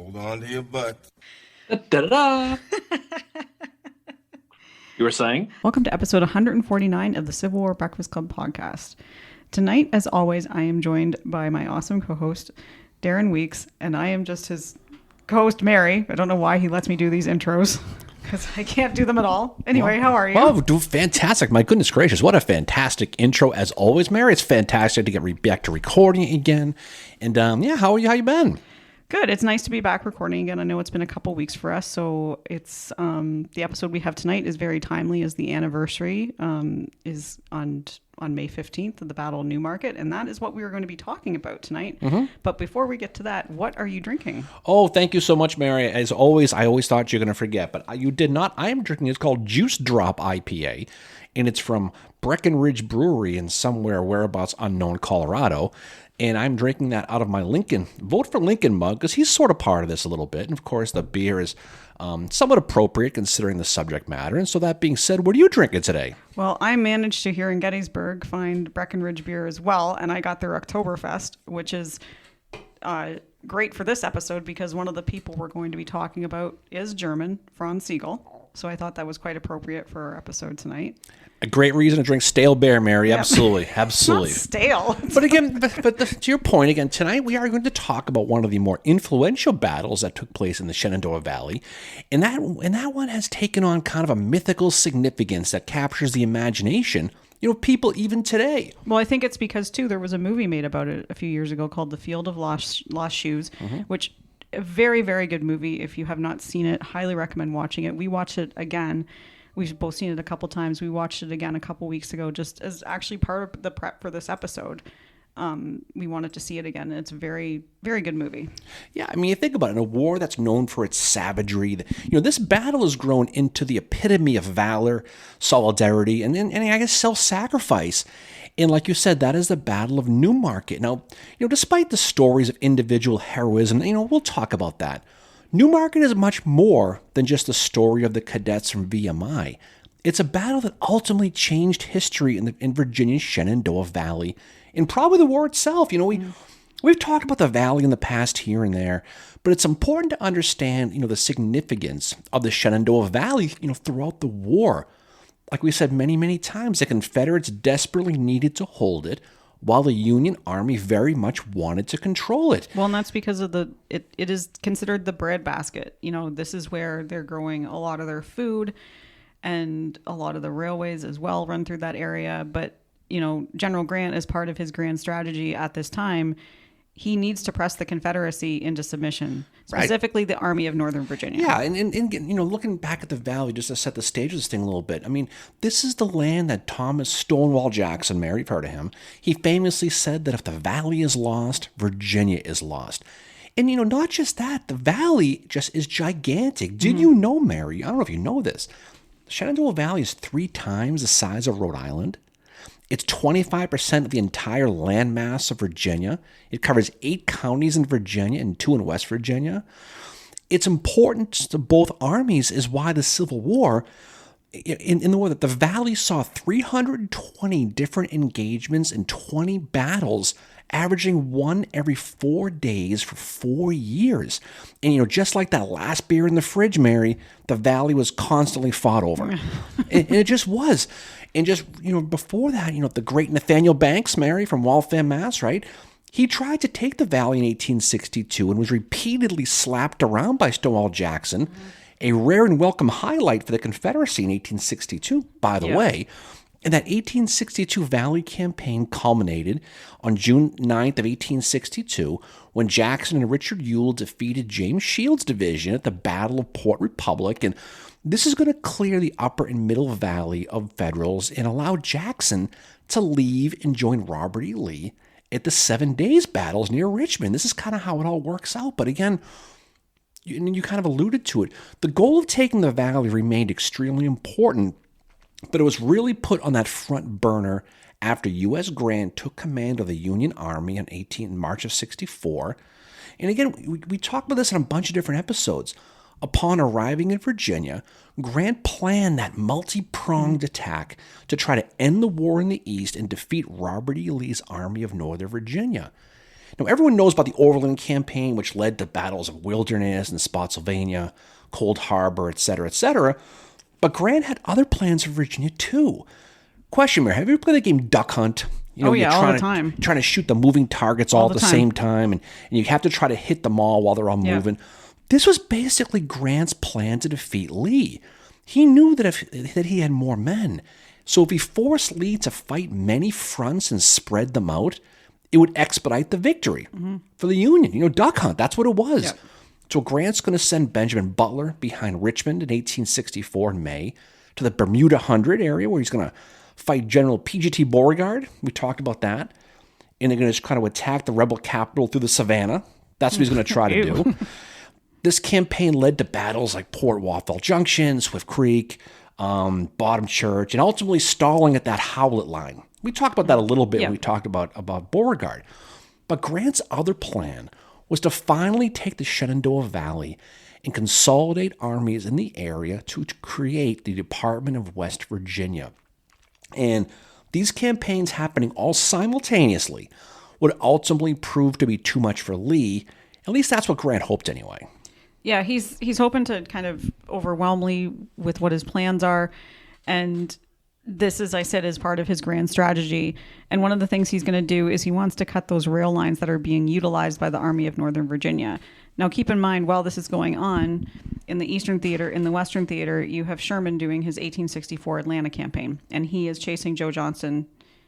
Hold on to your butts. Da-da-da. You were saying? Welcome to episode 149 of the Civil War Breakfast Club podcast. Tonight, as always, I am joined by my awesome co-host, Darren Weeks, and I am just his co-host, Mary. I don't know why he lets me do these intros, because I can't do them at all. Anyway, how are you? Oh, fantastic. My goodness gracious. What a fantastic intro, as always, Mary. It's fantastic to get back to recording again. And, how are you? How you been? Good. It's nice to be back recording again. I know it's been a couple weeks for us, so it's the episode we have tonight is very timely, as the anniversary is on May 15th of the Battle of Newmarket, and that is what we are going to be talking about tonight. Mm-hmm. But before we get to that, what are you drinking? Oh, thank you so much, Mary. As always, I always thought you were going to forget, but you did not. I am drinking, it's called Juice Drop IPA, and it's from Breckenridge Brewery in somewhere, whereabouts unknown, Colorado. And I'm drinking that out of my Lincoln, Vote for Lincoln mug, because he's sort of part of this a little bit. And of course, the beer is somewhat appropriate considering the subject matter. And so that being said, what are you drinking today? Well, I managed to, here in Gettysburg, find Breckenridge beer as well. And I got their Oktoberfest, which is great for this episode because one of the people we're going to be talking about is German, Franz Sigel. So I thought that was quite appropriate for our episode tonight. A great reason to drink stale beer, Mary. Yep. Absolutely. Absolutely. It's not stale. But again, to your point, again, tonight we are going to talk about one of the more influential battles that took place in the Shenandoah Valley. And that one has taken on kind of a mythical significance that captures the imagination, people even today. Well, I think it's because, too, there was a movie made about it a few years ago called The Field of Lost Shoes, which a very, very good movie. If you have not seen it, highly recommend watching it. We watched it again. We've both seen it a couple times. We watched it again a couple weeks ago, just as actually part of the prep for this episode. We wanted to see it again. It's a very, very good movie. Yeah, I mean, you think about it, in a war that's known for its savagery, this battle has grown into the epitome of valor, solidarity, and I guess self-sacrifice. And like you said, that is the Battle of Newmarket. Now, despite the stories of individual heroism, we'll talk about that. Newmarket is much more than just the story of the cadets from VMI. It's a battle that ultimately changed history in Virginia's Shenandoah Valley, and probably the war itself. We've talked about the valley in the past here and there, but it's important to understand, the significance of the Shenandoah Valley, throughout the war. Like we said many, many times, the Confederates desperately needed to hold it, while the Union Army very much wanted to control it. Well, and that's because of it is considered the breadbasket. This is where they're growing a lot of their food, and a lot of the railways as well run through that area. But, General Grant, as part of his grand strategy at this time, he needs to press the Confederacy into submission, specifically the Army of Northern Virginia. Yeah, and looking back at the Valley, just to set the stage of this thing a little bit, I mean, this is the land that Thomas Stonewall Jackson, Mary, you've heard of him, he famously said that if the Valley is lost, Virginia is lost. And, not just that, the Valley just is gigantic. Did you know, Mary, I don't know if you know this, the Shenandoah Valley is 3 times the size of Rhode Island. It's 25% of the entire landmass of Virginia. It covers 8 counties in Virginia and 2 in West Virginia. It's important to both armies is why the Civil War, in the war that the Valley saw 320 different engagements and 20 battles, averaging 1 every 4 days for 4 years. And, just like that last beer in the fridge, Mary, the Valley was constantly fought over. and it just was. And just, before that, the great Nathaniel Banks, Mary, from Waltham, Mass., right? He tried to take the Valley in 1862 and was repeatedly slapped around by Stonewall Jackson, a rare and welcome highlight for the Confederacy in 1862, by the way. And that 1862 Valley campaign culminated on June 9th of 1862 when Jackson and Richard Ewell defeated James Shields' division at the Battle of Port Republic. And this is going to clear the upper and middle valley of Federals and allow Jackson to leave and join Robert E. Lee at the 7 Days battles near Richmond. This is kind of how it all works out. But again, you kind of alluded to it. The goal of taking the valley remained extremely important, but it was really put on that front burner after U.S. Grant took command of the Union Army in March of 64. And again, we talked about this in a bunch of different episodes. Upon arriving in Virginia, Grant planned that multi-pronged attack to try to end the war in the East and defeat Robert E. Lee's Army of Northern Virginia. Now, everyone knows about the Overland Campaign, which led to battles of Wilderness and Spotsylvania, Cold Harbor, etc., etc. But Grant had other plans for Virginia, too. Question, Mary, have you ever played the game Duck Hunt? Oh, yeah, you're all trying the time. Trying to shoot the moving targets all at the time. same time, and you have to try to hit them all while they're all moving. This was basically Grant's plan to defeat Lee. He knew that he had more men. So if he forced Lee to fight many fronts and spread them out, it would expedite the victory for the Union. Duck Hunt, that's what it was. Yep. So Grant's going to send Benjamin Butler behind Richmond in 1864 in May to the Bermuda Hundred area, where he's going to fight General P.G.T. Beauregard. We talked about that. And they're going to just kind of attack the rebel capital through the savannah. That's what he's going to try to do. This campaign led to battles like Port Wathel Junction, Swift Creek, Bottom Church, and ultimately stalling at that Howlett line. We talked about that a little bit when we talked about Beauregard. But Grant's other plan was to finally take the Shenandoah Valley and consolidate armies in the area to create the Department of West Virginia. And these campaigns happening all simultaneously would ultimately prove to be too much for Lee. At least that's what Grant hoped anyway. Yeah, he's hoping to kind of overwhelm Lee with what his plans are. And this, as I said, is part of his grand strategy. And one of the things he's going to do is he wants to cut those rail lines that are being utilized by the Army of Northern Virginia. Now, keep in mind, while this is going on, in the Eastern Theater, in the Western Theater, you have Sherman doing his 1864 Atlanta campaign. And he is chasing Joe Johnston.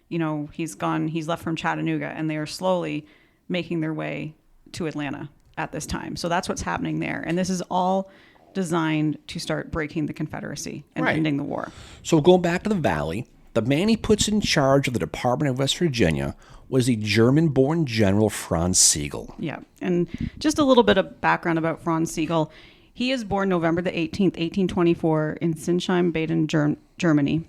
He's left from Chattanooga, and they are slowly making their way to Atlanta at this time. So that's what's happening there. And this is all designed to start breaking the Confederacy and ending the war. So going back to the Valley, the man he puts in charge of the Department of West Virginia was the German-born General Franz Sigel. Yeah. And just a little bit of background about Franz Sigel. He is born November the 18th, 1824 in Sinsheim, Baden, Germany.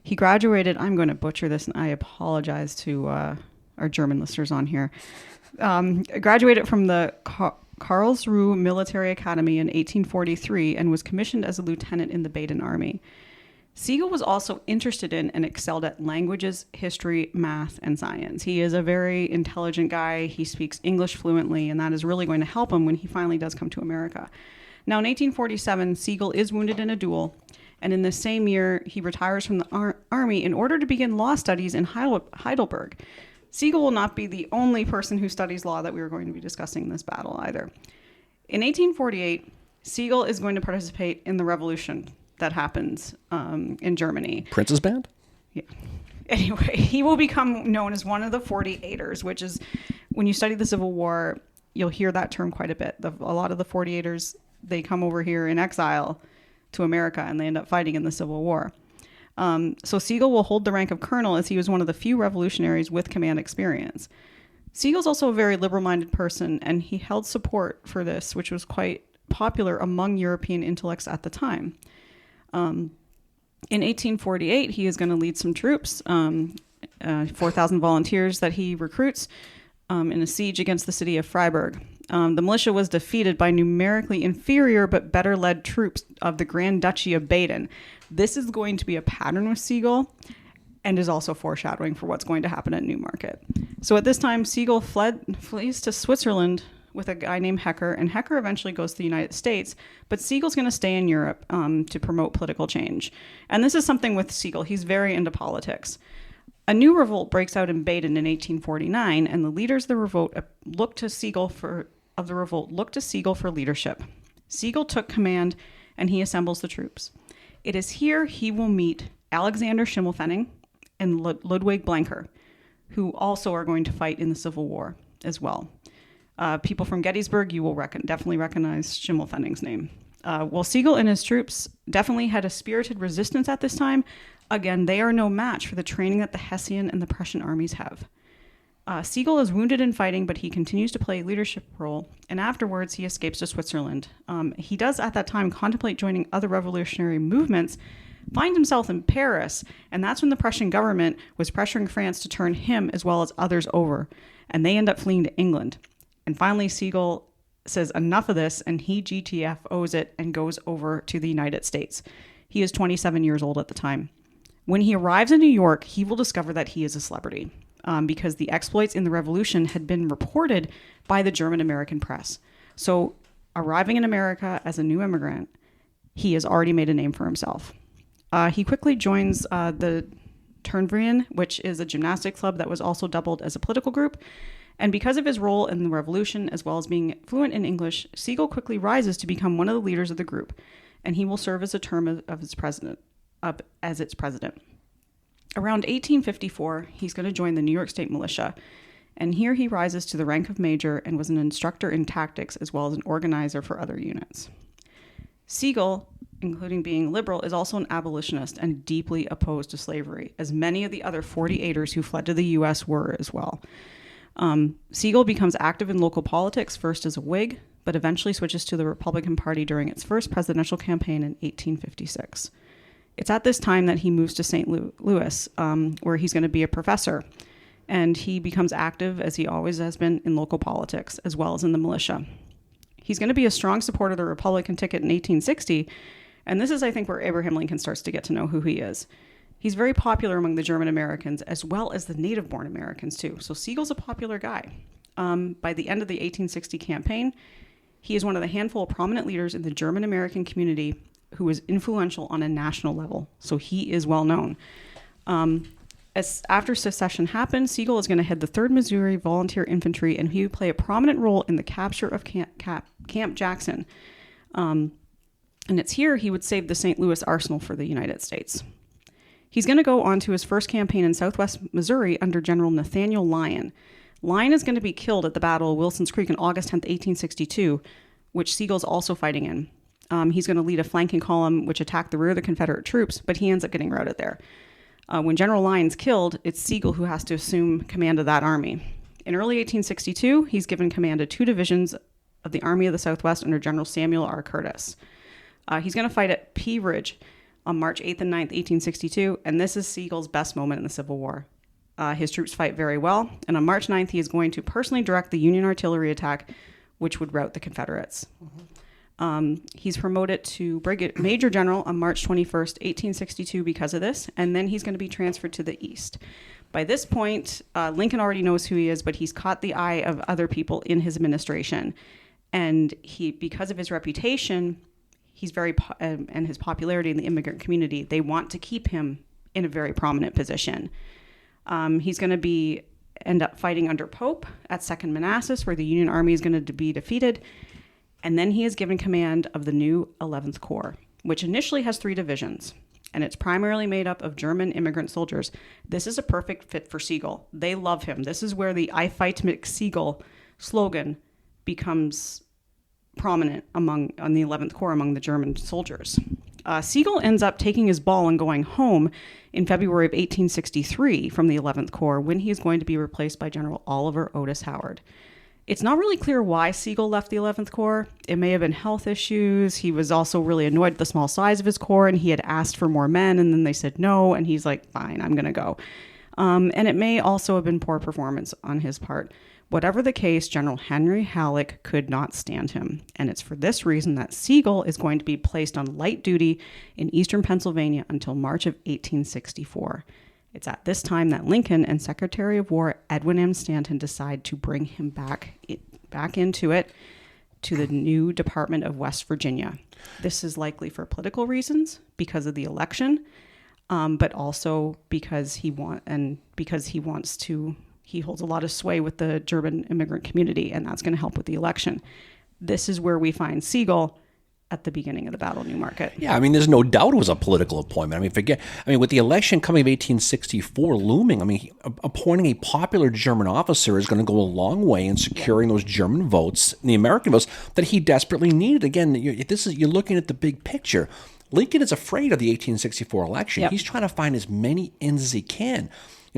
He graduated, I'm going to butcher this, and I apologize to our German listeners on here. Graduated from the Karlsruhe Military Academy in 1843 and was commissioned as a lieutenant in the Baden Army. Sigel was also interested in and excelled at languages, history, math, and science. He is a very intelligent guy. He speaks English fluently, and that is really going to help him when he finally does come to America. Now, in 1847, Sigel is wounded in a duel, and in the same year, he retires from the Army in order to begin law studies in Heidelberg. Sigel will not be the only person who studies law that we are going to be discussing in this battle either. In 1848, Sigel is going to participate in the revolution that happens in Germany. Prince's Band? Yeah. Anyway, he will become known as one of the 48ers, which is, when you study the Civil War, you'll hear that term quite a bit. A lot of the 48ers, they come over here in exile to America, and they end up fighting in the Civil War. So Sigel will hold the rank of colonel, as he was one of the few revolutionaries with command experience. Sigel's also a very liberal-minded person, and he held support for this, which was quite popular among European intellects at the time. In 1848, he is going to lead some troops, 4,000 volunteers that he recruits in a siege against the city of Freiburg. The militia was defeated by numerically inferior but better led troops of the Grand Duchy of Baden. This is going to be a pattern with Sigel and is also foreshadowing for what's going to happen at Newmarket. So at this time, Sigel flees to Switzerland with a guy named Hecker, and Hecker eventually goes to the United States, but Sigel's going to stay in Europe to promote political change. And this is something with Sigel. He's very into politics. A new revolt breaks out in Baden in 1849, and the leaders of the revolt look to Sigel for leadership. Sigel took command, and he assembles the troops. It is here he will meet Alexander Schimmelpfennig and Ludwig Blenker, who also are going to fight in the Civil War as well. People from Gettysburg, you will definitely recognize Schimmelpfennig's name. While Sigel and his troops definitely had a spirited resistance at this time, again, they are no match for the training that the Hessian and the Prussian armies have. Sigel is wounded in fighting, but he continues to play a leadership role, and afterwards he escapes to Switzerland. He does at that time contemplate joining other revolutionary movements, finds himself in Paris, and that's when the Prussian government was pressuring France to turn him as well as others over, and they end up fleeing to England. And finally, Sigel says enough of this, and he GTFOs it and goes over to the United States. He is 27 years old at the time. When he arrives in New York, he will discover that he is a celebrity. because the exploits in the Revolution had been reported by the German-American press. So arriving in America as a new immigrant, he has already made a name for himself. He quickly joins the Turnverein, which is a gymnastics club that was also doubled as a political group. And because of his role in the Revolution, as well as being fluent in English, Sigel quickly rises to become one of the leaders of the group, and he will serve as a term of its president. Around 1854, he's going to join the New York State Militia, and here he rises to the rank of major and was an instructor in tactics as well as an organizer for other units. Sigel, including being liberal, is also an abolitionist and deeply opposed to slavery, as many of the other 48ers who fled to the U.S. were as well. Sigel becomes active in local politics, first as a Whig, but eventually switches to the Republican Party during its first presidential campaign in 1856. It's at this time that he moves to St. Louis, where he's going to be a professor, and he becomes active, as he always has been, in local politics, as well as in the militia. He's going to be a strong supporter of the Republican ticket in 1860, and this is, I think, where Abraham Lincoln starts to get to know who he is. He's very popular among the German Americans, as well as the native-born Americans, too. So Sigel's a popular guy. By the end of the 1860 campaign, he is one of the handful of prominent leaders in the German American community who is influential on a national level. So he is well known. As after secession happened, Sigel is going to head the 3rd Missouri Volunteer Infantry, and he would play a prominent role in the capture of Camp Jackson. And it's here he would save the St. Louis Arsenal for the United States. He's going to go on to his first campaign in southwest Missouri under General Nathaniel Lyon. Lyon is going to be killed at the Battle of Wilson's Creek on August 10th, 1862, which Sigel's also fighting in. He's going to lead a flanking column which attacked the rear of the Confederate troops, but he ends up getting routed there. When General Lyon's killed, it's Sigel who has to assume command of that army. In early 1862, he's given command of 2 divisions of the Army of the Southwest under General Samuel R. Curtis. He's going to fight at Pea Ridge on March 8th and 9th, 1862, and this is Sigel's best moment in the Civil War. His troops fight very well, and on March 9th, he is going to personally direct the Union artillery attack, which would rout the Confederates. He's promoted to Major General on March 21st, 1862 because of this, and then he's going to be transferred to the East. By this point, Lincoln already knows who he is, but he's caught the eye of other people in his administration, and because of his reputation, he's and his popularity in the immigrant community, they want to keep him in a very prominent position. He's going to end up fighting under Pope at 2nd Manassas, where the Union Army is going to be defeated. And then he is given command of the new 11th Corps, which initially has 3 divisions, and it's primarily made up of German immigrant soldiers. This is a perfect fit for Sigel. They love him. This is where the I Fight mit Sigel slogan becomes prominent on the 11th Corps among the German soldiers. Sigel ends up taking his ball and going home in February of 1863 from the 11th Corps, when he is going to be replaced by General Oliver Otis Howard. It's not really clear why Sigel left the 11th Corps. It may have been health issues. He was also really annoyed at the small size of his corps, and he had asked for more men, and then they said no, and he's like, fine, I'm going to go. And it may also have been poor performance on his part. Whatever the case, General Henry Halleck could not stand him, and it's for this reason that Sigel is going to be placed on light duty in eastern Pennsylvania until March of 1864. It's at this time that Lincoln and Secretary of War Edwin M. Stanton decide to bring him back into it to the new Department of West Virginia. This is likely for political reasons, because of the election, but also because he holds a lot of sway with the German immigrant community, and that's going to help with the election. This is where we find Sigel at the beginning of the Battle of Newmarket. Yeah, I mean, there's no doubt it was a political appointment. With the election coming of 1864 looming, appointing a popular German officer is going to go a long way in securing those German votes, the American votes, that he desperately needed. Again, you're looking at the big picture. Lincoln is afraid of the 1864 election. Yep. He's trying to find as many ends as he can.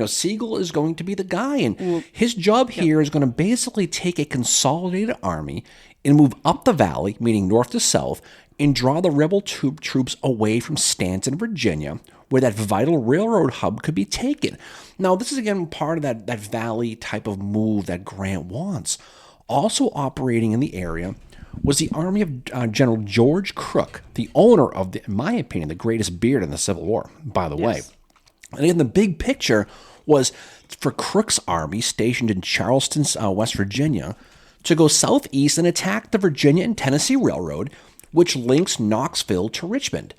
Sigel is going to be the guy, and his job here is going to basically take a consolidated army and move up the valley, meaning north to south, and draw the rebel troops away from Stanton, Virginia, where that vital railroad hub could be taken. Now, this is again part of that valley type of move that Grant wants. Also operating in the area was the army of General George Crook, the owner of, in my opinion, the greatest beard in the Civil War, by the way. And in the big picture, was for Crook's army stationed in Charleston, West Virginia, to go southeast and attack the Virginia and Tennessee Railroad, which links Knoxville to Richmond.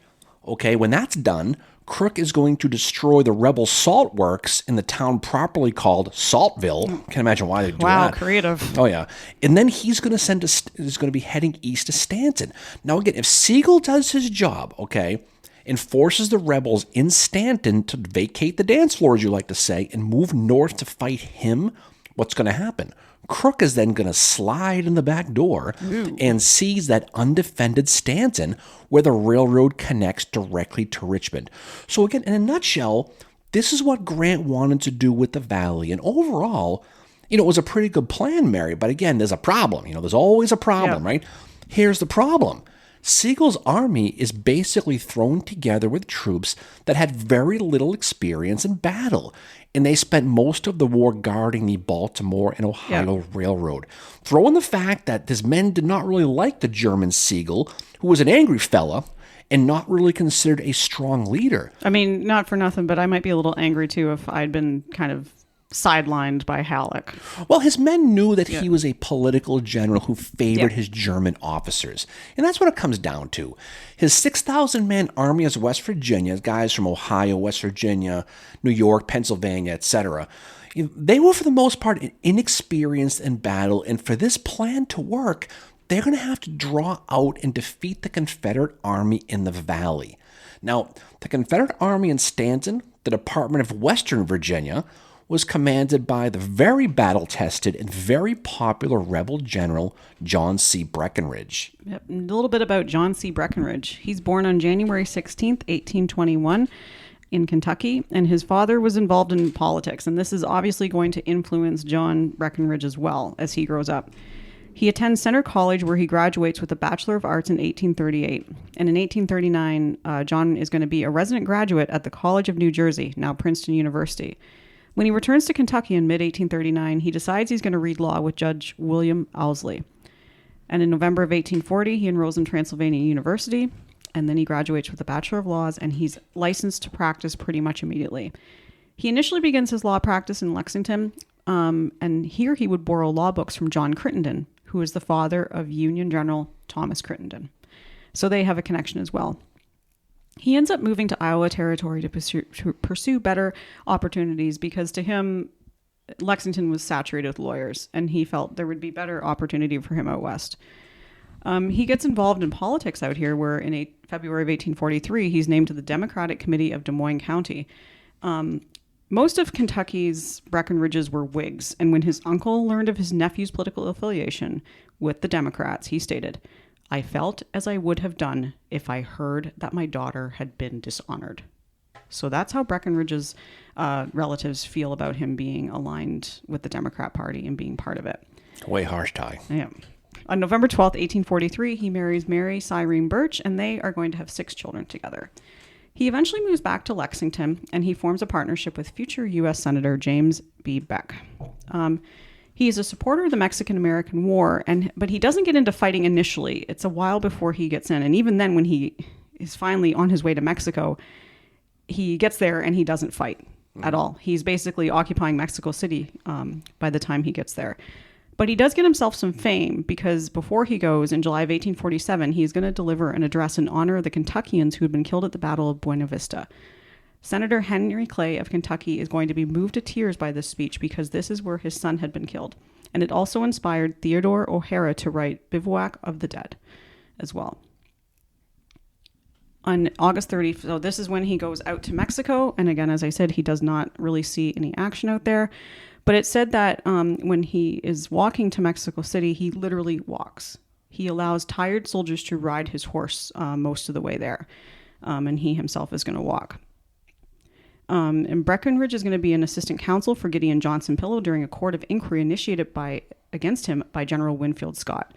Okay, when that's done, Crook is going to destroy the rebel salt works in the town properly called Saltville. Can't imagine why they do that. Wow, creative. Oh yeah, and then he's going to be heading east to Stanton. Now again, if Sigel does his job, okay, and forces the rebels in Stanton to vacate the dance floor, as you like to say, and move north to fight him, what's going to happen? Crook is then going to slide in the back door and seize that undefended Stanton where the railroad connects directly to Richmond. So again, in a nutshell, this is what Grant wanted to do with the Valley. And overall, it was a pretty good plan, Mary. But again, there's a problem. There's always a problem, right? Here's the problem. Sigel's army is basically thrown together with troops that had very little experience in battle, and they spent most of the war guarding the Baltimore and Ohio Railroad. Throw in the fact that his men did not really like the German Sigel, who was an angry fella and not really considered a strong leader. I mean, not for nothing, but I might be a little angry too if I'd been kind of sidelined by Halleck. Well, his men knew that he was a political general who favored his German officers. And that's what it comes down to. His 6,000-man army as West Virginia, guys from Ohio, West Virginia, New York, Pennsylvania, etc., they were for the most part inexperienced in battle. And for this plan to work, they're going to have to draw out and defeat the Confederate army in the Valley. Now, the Confederate army in Stanton, the Department of Western Virginia, was commanded by the very battle-tested and very popular rebel general John C. Breckinridge. Yep. A little bit about John C. Breckinridge. He's born on January 16th, 1821 in Kentucky, and his father was involved in politics, and this is obviously going to influence John Breckinridge as well as he grows up. He attends Centre College, where he graduates with a Bachelor of Arts in 1838. And in 1839, John is going to be a resident graduate at the College of New Jersey, now Princeton University. When he returns to Kentucky in mid-1839, he decides he's going to read law with Judge William Owsley. And in November of 1840, he enrolls in Transylvania University, and then he graduates with a Bachelor of Laws, and he's licensed to practice pretty much immediately. He initially begins his law practice in Lexington, and here he would borrow law books from John Crittenden, who is the father of Union General Thomas Crittenden. So they have a connection as well. He ends up moving to Iowa Territory to pursue better opportunities because to him, Lexington was saturated with lawyers, and he felt there would be better opportunity for him out west. He gets involved in politics out here, where in February of 1843, he's named to the Democratic Committee of Des Moines County. Most of Kentucky's Breckinridges were Whigs, and when his uncle learned of his nephew's political affiliation with the Democrats, he stated, "I felt as I would have done if I heard that my daughter had been dishonored." So that's how Breckinridge's relatives feel about him being aligned with the Democrat Party and being part of it. Way harsh, Ty. Yeah. On November 12th, 1843, he marries Mary Cyrene Birch, and they are going to have 6 children together. He eventually moves back to Lexington, and he forms a partnership with future U.S. Senator James B. Beck. He is a supporter of the Mexican-American War, but he doesn't get into fighting initially. It's a while before he gets in. And even then, when he is finally on his way to Mexico, he gets there and he doesn't fight at all. He's basically occupying Mexico City by the time he gets there. But he does get himself some fame because before he goes, in July of 1847, he's going to deliver an address in honor of the Kentuckians who had been killed at the Battle of Buena Vista. Senator Henry Clay of Kentucky is going to be moved to tears by this speech because this is where his son had been killed. And it also inspired Theodore O'Hara to write Bivouac of the Dead as well. On August 30th, so this is when he goes out to Mexico. And again, as I said, he does not really see any action out there. But it said that when he is walking to Mexico City, he literally walks. He allows tired soldiers to ride his horse most of the way there. And he himself is going to walk. And Breckinridge is going to be an assistant counsel for Gideon Johnson Pillow during a court of inquiry initiated against him by General Winfield Scott.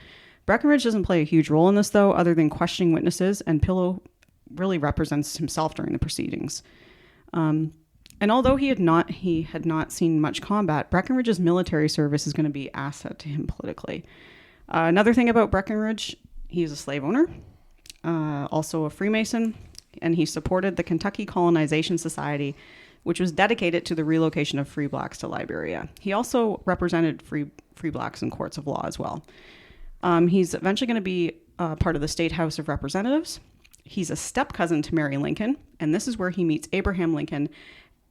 Breckinridge doesn't play a huge role in this, though, other than questioning witnesses, and Pillow really represents himself during the proceedings. And although he had not seen much combat, Breckinridge's military service is going to be an asset to him politically. Another thing about Breckinridge, he is a slave owner, also a Freemason, and he supported the Kentucky Colonization Society which was dedicated to the relocation of free blacks to Liberia. He also represented free blacks in courts of law as well. He's eventually going to be part of the State House of Representatives. He's a step-cousin to Mary Lincoln, and this is where he meets Abraham Lincoln.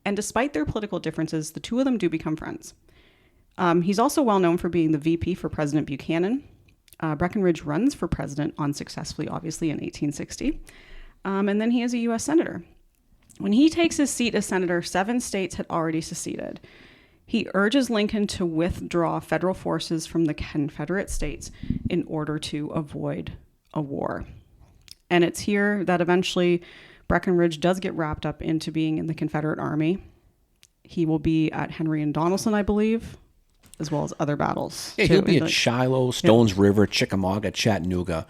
And despite their political differences, the two of them do become friends. He's also well known for being the VP for President Buchanan. Breckinridge runs for president unsuccessfully, obviously, in 1860. And then he is a U.S. Senator. When he takes his seat as senator, 7 states had already seceded. He urges Lincoln to withdraw federal forces from the Confederate states in order to avoid a war. And it's here that eventually Breckinridge does get wrapped up into being in the Confederate Army. He will be at Henry and Donelson, I believe, as well as other battles. Yeah, he'll be at Shiloh, Stones River, Chickamauga, Chattanooga.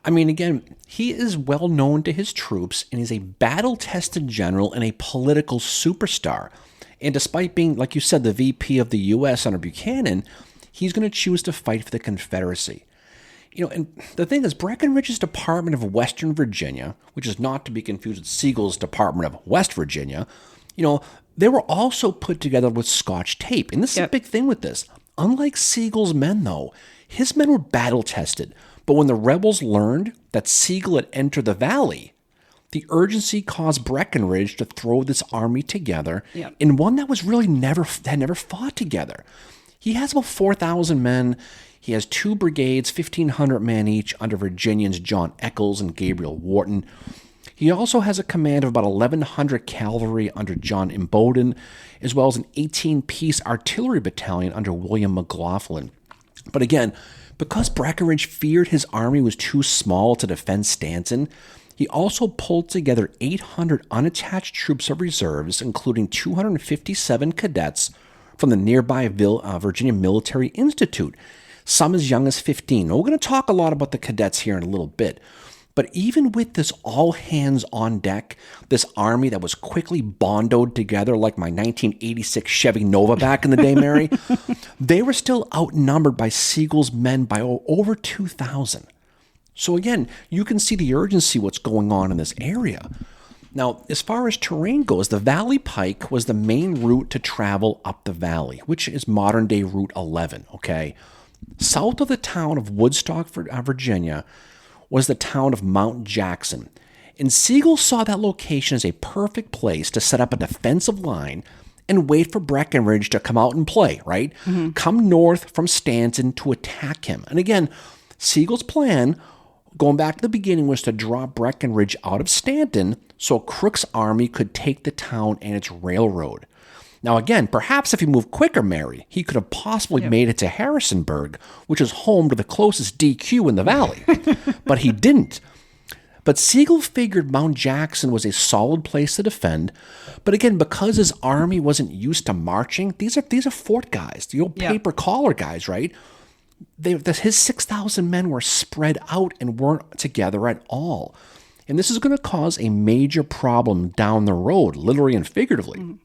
I mean, again, he is well known to his troops, and he's a battle-tested general and a political superstar. And despite being, like you said, the VP of the U.S. under Buchanan, he's going to choose to fight for the Confederacy. You know, and the thing is, Breckinridge's Department of Western Virginia, which is not to be confused with Sigel's Department of West Virginia, you know, they were also put together with Scotch tape. And this is a big thing with this. Unlike Sigel's men, though, his men were battle-tested. But when the rebels learned that Sigel had entered the valley, the urgency caused Breckinridge to throw this army together in one that was really never fought together. He has about 4,000 men. He has 2 brigades, 1,500 men each, under Virginians John Eccles and Gabriel Wharton. He also has a command of about 1,100 cavalry under John Imboden, as well as an 18-piece artillery battalion under William McLaughlin. But again, because Breckinridge feared his army was too small to defend Stanton, he also pulled together 800 unattached troops of reserves, including 257 cadets from the nearby Virginia Military Institute, some as young as 15. Now, we're going to talk a lot about the cadets here in a little bit. But even with this all hands on deck, this army that was quickly bondoed together like my 1986 Chevy Nova back in the day, Mary, they were still outnumbered by Sigel's men by over 2,000. So again, you can see the urgency what's going on in this area. Now, as far as terrain goes, the Valley Pike was the main route to travel up the valley, which is modern-day Route 11, okay? South of the town of Woodstock, Virginia, was the town of Mount Jackson. And Sigel saw that location as a perfect place to set up a defensive line and wait for Breckinridge to come out and play, right? Mm-hmm. Come north from Stanton to attack him. And again, Sigel's plan, going back to the beginning, was to draw Breckinridge out of Stanton so Crook's army could take the town and its railroad. Now again, perhaps if he moved quicker, Mary, he could have possibly made it to Harrisonburg, which is home to the closest DQ in the valley. But he didn't. But Sigel figured Mount Jackson was a solid place to defend. But again, because his army wasn't used to marching, these are fort guys, the old paper collar guys, right? His 6,000 men were spread out and weren't together at all. And this is going to cause a major problem down the road, literally and figuratively. Mm-hmm.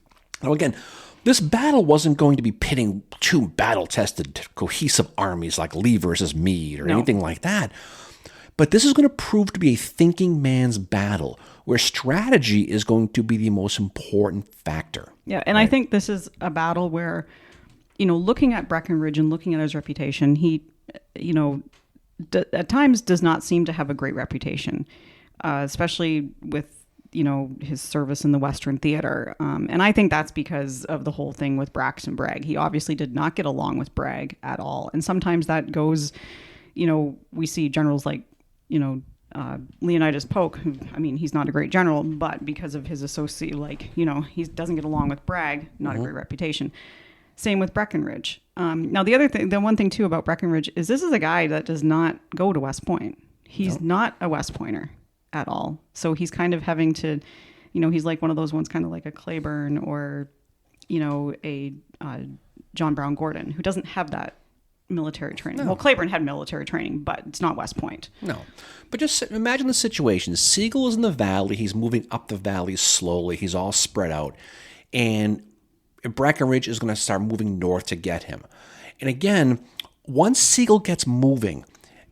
Now again, this battle wasn't going to be pitting 2 battle-tested, cohesive armies like Lee versus Meade or anything like that. But this is going to prove to be a thinking man's battle where strategy is going to be the most important factor. Yeah, and right? I think this is a battle where, you know, looking at Breckinridge and looking at his reputation, he, you know, at times does not seem to have a great reputation, especially with, you know, his service in the Western Theater. And I think that's because of the whole thing with Braxton Bragg. He obviously did not get along with Bragg at all. And sometimes that goes, you know, we see generals like, you know, Leonidas Polk, who, I mean, he's not a great general, but because of his associate, like, you know, he doesn't get along with Bragg, not a great reputation. Same with Breckinridge. Now, the one thing too about Breckinridge is this is a guy that does not go to West Point. He's not a West Pointer at all. So he's kind of having to, you know, he's like one of those ones kind of like a Claiborne or, you know, a John Brown Gordon, who doesn't have that military training. No. Well, Claiborne had military training, but it's not West Point. No. But just imagine the situation. Sigel is in the valley. He's moving up the valley slowly. He's all spread out. And Breckinridge is going to start moving north to get him. And again, once Sigel gets moving,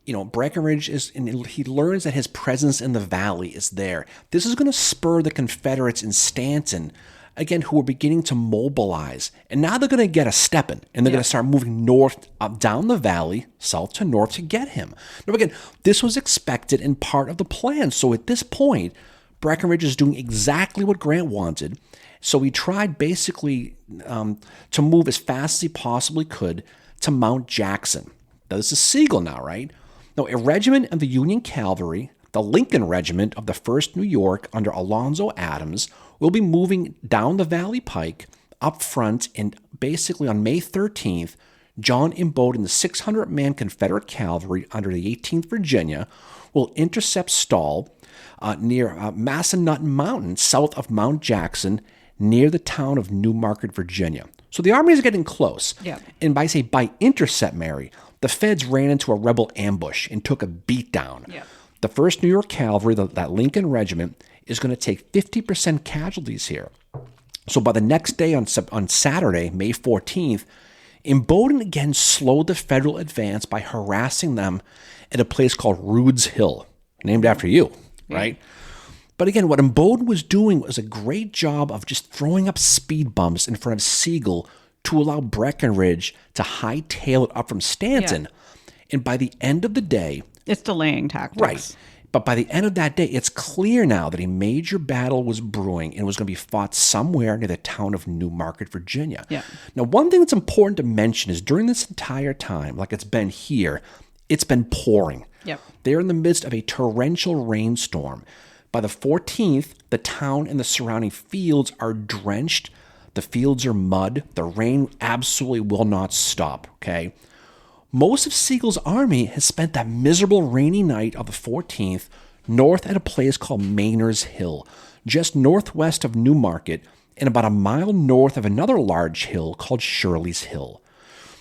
you know, Breckinridge he learns that his presence in the valley is there. This is going to spur the Confederates in Stanton again, who were beginning to mobilize. And now they're going to get a stepping, and they're going to start moving north, up, down the valley, south to north to get him. Now, again, this was expected and part of the plan. So at this point, Breckinridge is doing exactly what Grant wanted. So he tried basically to move as fast as he possibly could to Mount Jackson. Now, this is Sigel now, right? Now, a regiment of the Union Cavalry, the Lincoln Regiment of the 1st New York under Alonzo Adams, will be moving down the Valley Pike up front, and basically on May 13th, John Imboden, the 600-man Confederate cavalry under the 18th Virginia, will intercept Stall near Massanutten Mountain, south of Mount Jackson, near the town of Newmarket, Virginia. So the army is getting close. Yeah. And by intercept, Mary, the Feds ran into a rebel ambush and took a beatdown. Yeah. The 1st New York Cavalry, that Lincoln Regiment, is going to take 50% casualties here. So by the next day, on Saturday, May 14th, Imboden again slowed the Federal advance by harassing them at a place called Rude's Hill, named after you, right? But again, what Imboden was doing was a great job of just throwing up speed bumps in front of Sigel to allow Breckinridge to hightail it up from Stanton. Yeah. And by the end of the day... It's delaying tactics. Right. But by the end of that day, it's clear now that a major battle was brewing and was going to be fought somewhere near the town of Newmarket, Virginia. Yeah. Now, one thing that's important to mention is during this entire time, like it's been here, it's been pouring. Yep. They're in the midst of a torrential rainstorm. By the 14th, the town and the surrounding fields are drenched. The fields are mud. The rain absolutely will not stop, okay? Most of Sigel's army has spent that miserable rainy night of the 14th north at a place called Maynard's Hill, just northwest of Newmarket and about a mile north of another large hill called Shirley's Hill.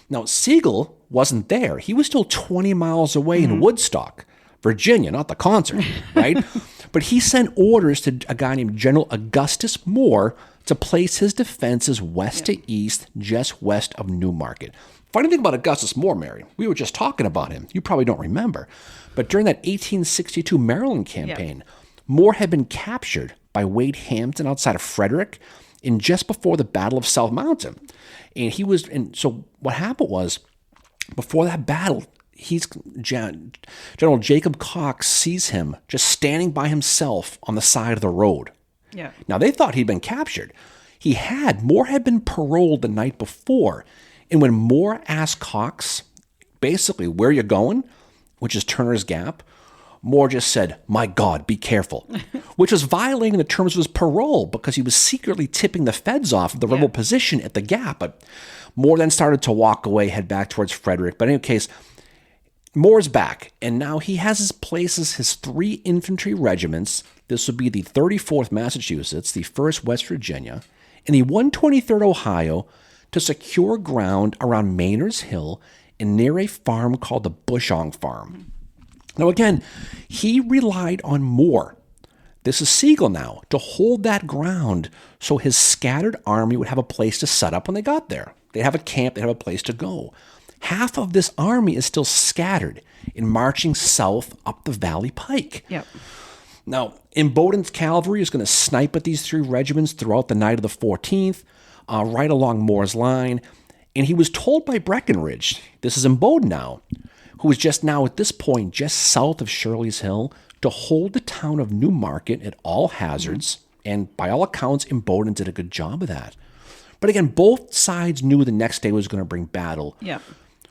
Now, Sigel wasn't there. He was still 20 miles away in Woodstock, Virginia, not the concert, right? But he sent orders to a guy named General Augustus Moore to place his defenses west to east, just west of Newmarket. Funny thing about Augustus Moore, Mary, we were just talking about him. You probably don't remember. But during that 1862 Maryland campaign, Moore had been captured by Wade Hampton outside of Frederick and just before the Battle of South Mountain. And so what happened was, before that battle, General Jacob Cox sees him just standing by himself on the side of the road. Yeah. Now, they thought he'd been captured. Moore had been paroled the night before. And when Moore asked Cox, basically, where you going, which is Turner's Gap, Moore just said, "My God, be careful," which was violating the terms of his parole because he was secretly tipping the Feds off of the rebel position at the Gap. But Moore then started to walk away, head back towards Frederick. But in any case, Moore's back, and now he has his 3 infantry regiments. This would be the 34th Massachusetts, the 1st West Virginia, and the 123rd Ohio, to secure ground around Maynard's Hill and near a farm called the Bushong Farm. Now again, he relied on Moore, this is Sigel now, to hold that ground so his scattered army would have a place to set up when they got there. They'd have a camp, they'd have a place to go. Half of this army is still scattered and marching south up the Valley Pike. Yep. Now, Imboden's cavalry is going to snipe at these 3 regiments throughout the night of the 14th, right along Moore's line. And he was told by Breckinridge, this is Imboden now, who was just now at this point just south of Shirley's Hill, to hold the town of Newmarket at all hazards. And by all accounts, Imboden did a good job of that. But again, both sides knew the next day was going to bring battle. Yeah.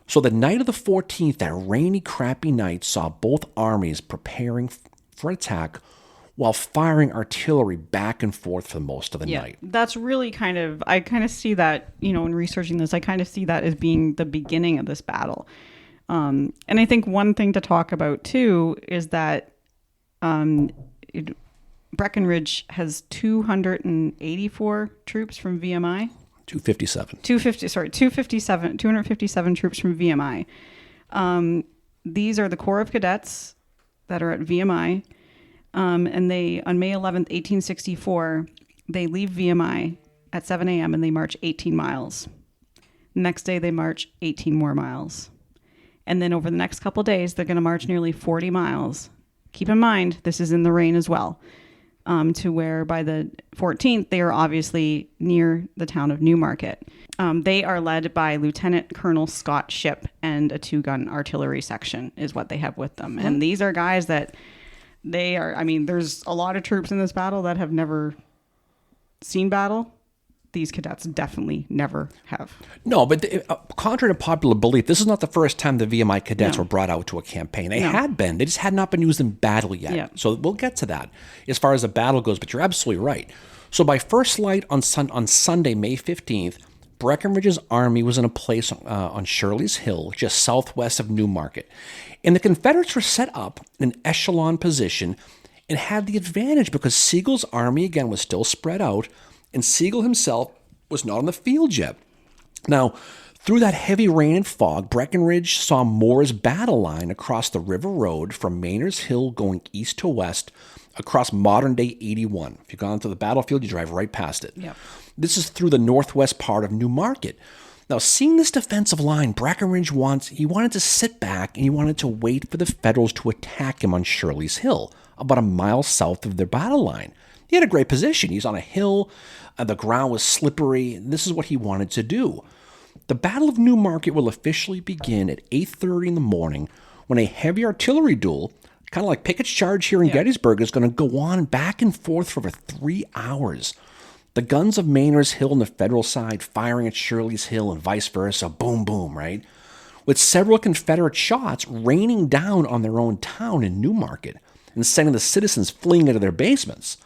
So the night of the 14th, that rainy, crappy night, saw both armies preparing for attack while firing artillery back and forth for most of the night. That's really I kind of see that, in researching this, I kind of see that as being the beginning of this battle. And I think one thing to talk about too is that Breckinridge has 284 troops from VMI. 257 troops from VMI. These are the Corps of Cadets that are at VMI. And they, on May 11th, 1864, they leave VMI at 7 a.m. and they march 18 miles. Next day, they march 18 more miles. And then over the next couple of days, they're going to march nearly 40 miles. Keep in mind, this is in the rain as well. to where by the 14th, they are obviously near the town of Newmarket. They are led by Lieutenant Colonel Scott Shipp, and a 2-gun artillery section is what they have with them. And these are guys that there's a lot of troops in this battle that have never seen battle. These cadets definitely never have. No, but contrary to popular belief, this is not the first time the VMI cadets were brought out to a campaign. They had been. They just had not been used in battle yet. Yeah. So we'll get to that as far as the battle goes, but you're absolutely right. So by first light on Sunday, May 15th, Breckinridge's army was in a place on Shirley's Hill, just southwest of Newmarket. And the Confederates were set up in an echelon position and had the advantage because Sigel's army, again, was still spread out, and Sigel himself was not on the field yet. Now, through that heavy rain and fog, Breckinridge saw Moore's battle line across the river road from Maynard's Hill going east to west across modern-day 81. If you've gone to the battlefield, you drive right past it. Yep. This is through the northwest part of Newmarket. Now, seeing this defensive line, Breckinridge wanted to sit back and he wanted to wait for the Federals to attack him on Shirley's Hill, about a mile south of their battle line. He had a great position. He's on a hill. The ground was slippery. This is what he wanted to do. The Battle of Newmarket will officially begin at 8:30 in the morning when a heavy artillery duel, kind of like Pickett's charge here in Gettysburg, is going to go on back and forth for over 3 hours. The guns of Maynard's Hill on the Federal side firing at Shirley's Hill and vice versa. Boom, boom, right? With several Confederate shots raining down on their own town in Newmarket and sending the citizens fleeing into their basements.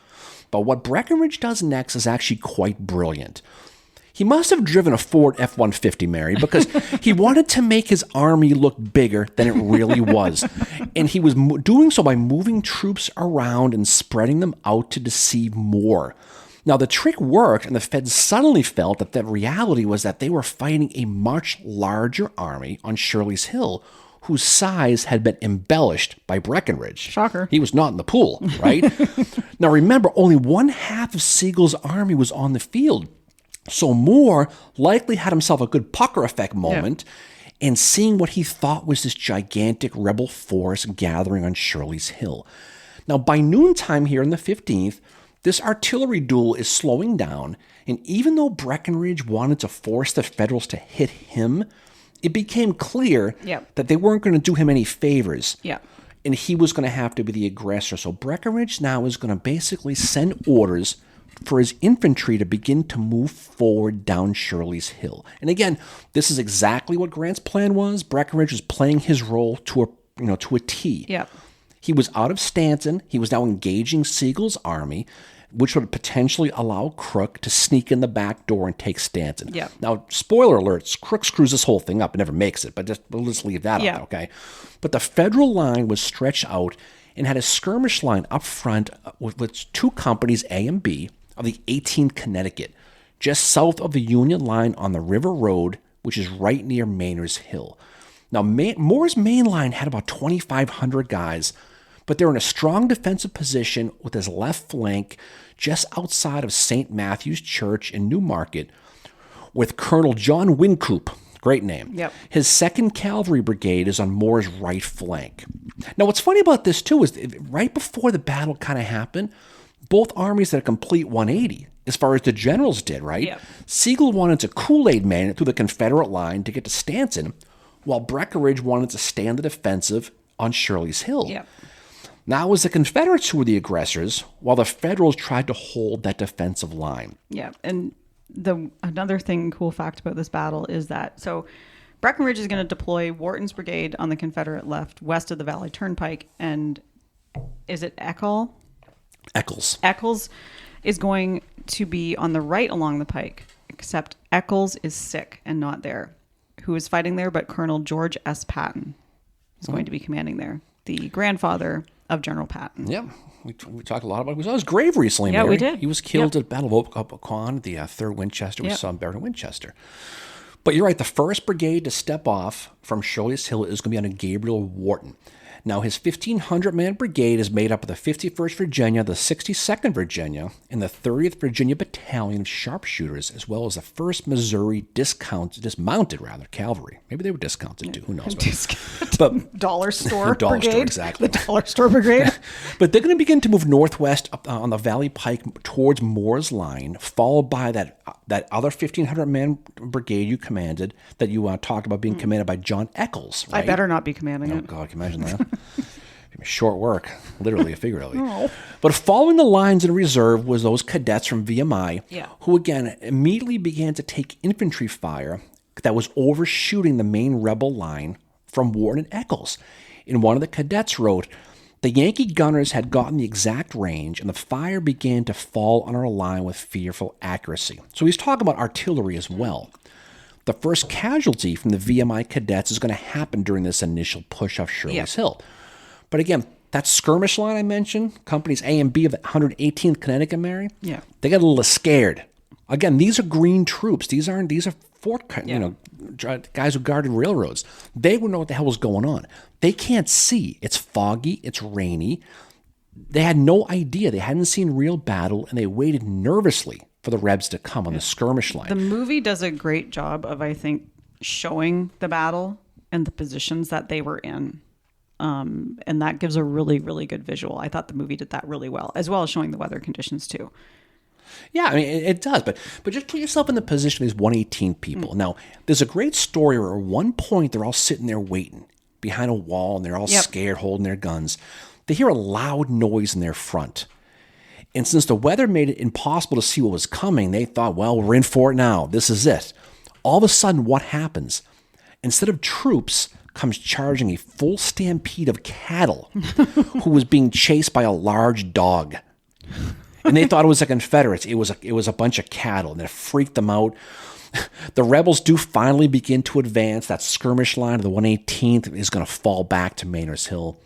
But what Breckinridge does next is actually quite brilliant. He must have driven a Ford F-150, Mary, because he wanted to make his army look bigger than it really was. And he was doing so by moving troops around and spreading them out to deceive Moore. Now, the trick worked, and the Feds suddenly felt that the reality was that they were fighting a much larger army on Shirley's Hill, whose size had been embellished by Breckinridge. Shocker. He was not in the pool, right? Now remember, only one half of Sigel's army was on the field. So Moore likely had himself a good pucker effect moment and seeing what he thought was this gigantic rebel force gathering on Shirley's Hill. Now by noontime here on the 15th, this artillery duel is slowing down, and even though Breckinridge wanted to force the Federals to hit him, it became clear that they weren't going to do him any favors. And he was going to have to be the aggressor. So Breckinridge now is going to basically send orders for his infantry to begin to move forward down Shirley's Hill. And again, this is exactly what Grant's plan was. Breckinridge was playing his role to a T. He was out of Stanton. He was now engaging Sigel's army, which would potentially allow Crook to sneak in the back door and take Stanton. Now, spoiler alerts, Crook screws this whole thing up and never makes it, but we'll just leave that up, okay? But the Federal line was stretched out and had a skirmish line up front with 2 companies, A and B, of the 18th Connecticut, just south of the Union line on the River Road, which is right near Maynard's Hill. Now, Moore's main line had about 2,500 guys, but they're in a strong defensive position with his left flank just outside of St. Matthew's Church in Newmarket with Colonel John Wynkoop, great name. His 2nd Cavalry Brigade is on Moore's right flank. Now, what's funny about this, too, is right before the battle kind of happened, both armies had a complete 180 as far as the generals did, right? Sigel wanted to Kool-Aid man it through the Confederate line to get to Stanton, while Breckinridge wanted to stay on the defensive on Shirley's Hill. Now it was the Confederates who were the aggressors, while the Federals tried to hold that defensive line. And another cool fact about this battle is that, so Breckinridge is going to deploy Wharton's brigade on the Confederate left, west of the Valley Turnpike, and is it Eccles? Eccles is going to be on the right along the pike, except Eccles is sick and not there. Who is fighting there but Colonel George S. Patton is going to be commanding there, the grandfather of General Patton. We talked a lot about it. He was on his grave recently, Mary. We did. He was killed at the Battle of Opequon, the 3rd Winchester, with son Baron Winchester. But you're right, the 1st Brigade to step off from Shirley's Hill is going to be under Gabriel Wharton. Now, his 1,500-man brigade is made up of the 51st Virginia, the 62nd Virginia, and the 30th Virginia Battalion of sharpshooters, as well as the 1st Missouri dismounted cavalry. Maybe they were discounted too. Who knows? But dollar store dollar brigade. store, exactly. The dollar store brigade. But they're going to begin to move northwest up, on the Valley Pike towards Moore's Line, followed by that other 1,500-man brigade you commanded, that you talked about being commanded by John Eccles. Right? I better not be commanding it. God, can you imagine that? Short work, literally and figuratively. Oh. But following the lines in reserve was those cadets from VMI, who again immediately began to take infantry fire that was overshooting the main rebel line from Wharton and Eccles. And one of the cadets wrote, "The Yankee gunners had gotten the exact range, and the fire began to fall on our line with fearful accuracy." So he's talking about artillery as well. The first casualty from the VMI cadets is going to happen during this initial push off Shirley's Hill. But again, that skirmish line I mentioned, companies A and B of the 118th Connecticut, Mary, they got a little scared. Again, these are green troops. These are fort, guys who guarded railroads. They would know what the hell was going on. They can't see. It's foggy. It's rainy. They had no idea. They hadn't seen real battle, and they waited nervously for the Rebs to come on the skirmish line. The movie does a great job of, I think, showing the battle and the positions that they were in. And that gives a really, really good visual. I thought the movie did that really well as showing the weather conditions too. Yeah, I mean, it does. But just put yourself in the position of these 118 people. Now, there's a great story where at one point they're all sitting there waiting behind a wall, and they're all scared, holding their guns. They hear a loud noise in their front. And since the weather made it impossible to see what was coming, they thought, well, we're in for it now. This is it. All of a sudden, what happens? Instead of troops, comes charging a full stampede of cattle who was being chased by a large dog. And they thought it was the Confederates. It was a bunch of cattle, and it freaked them out. The rebels do finally begin to advance. That skirmish line of the 118th is going to fall back to Maynard's Hill.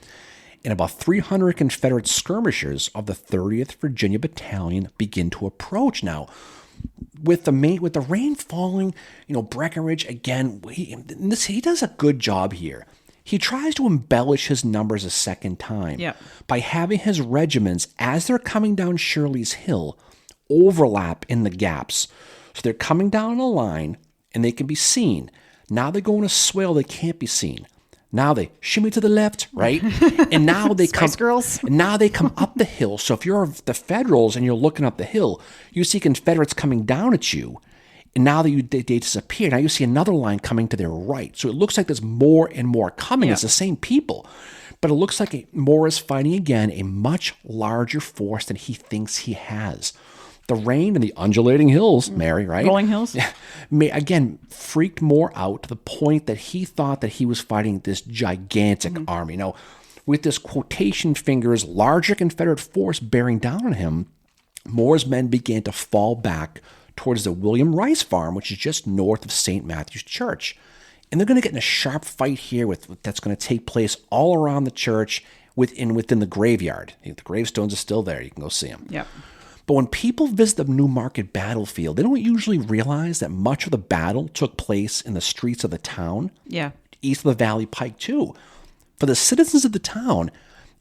And about 300 Confederate skirmishers of the 30th Virginia Battalion begin to approach. Now, with the rain falling, Breckinridge, again, he does a good job here. He tries to embellish his numbers a second time by having his regiments, as they're coming down Shirley's Hill, overlap in the gaps. So they're coming down a line, and they can be seen. Now they go in a swale, they can't be seen. Now they shimmy to the left, right? And now they come. Girls. And now they come up the hill. So if you're the Federals and you're looking up the hill, you see Confederates coming down at you. And now that they disappear, now you see another line coming to their right. So it looks like there's more and more coming. It's the same people. But it looks like Moore is fighting again a much larger force than he thinks he has. The rain and the undulating hills, Mary, right? Rolling hills. Again, freaked Moore out to the point that he thought that he was fighting this gigantic army. Now, with this quotation fingers, larger Confederate force bearing down on him, Moore's men began to fall back towards the William Rice Farm, which is just north of St. Matthew's Church. And they're going to get in a sharp fight here that's going to take place all around the church within the graveyard. The gravestones are still there. You can go see them. Yeah. But when people visit the Newmarket battlefield, they don't usually realize that much of the battle took place in the streets of the town, east of the Valley Pike too. For the citizens of the town,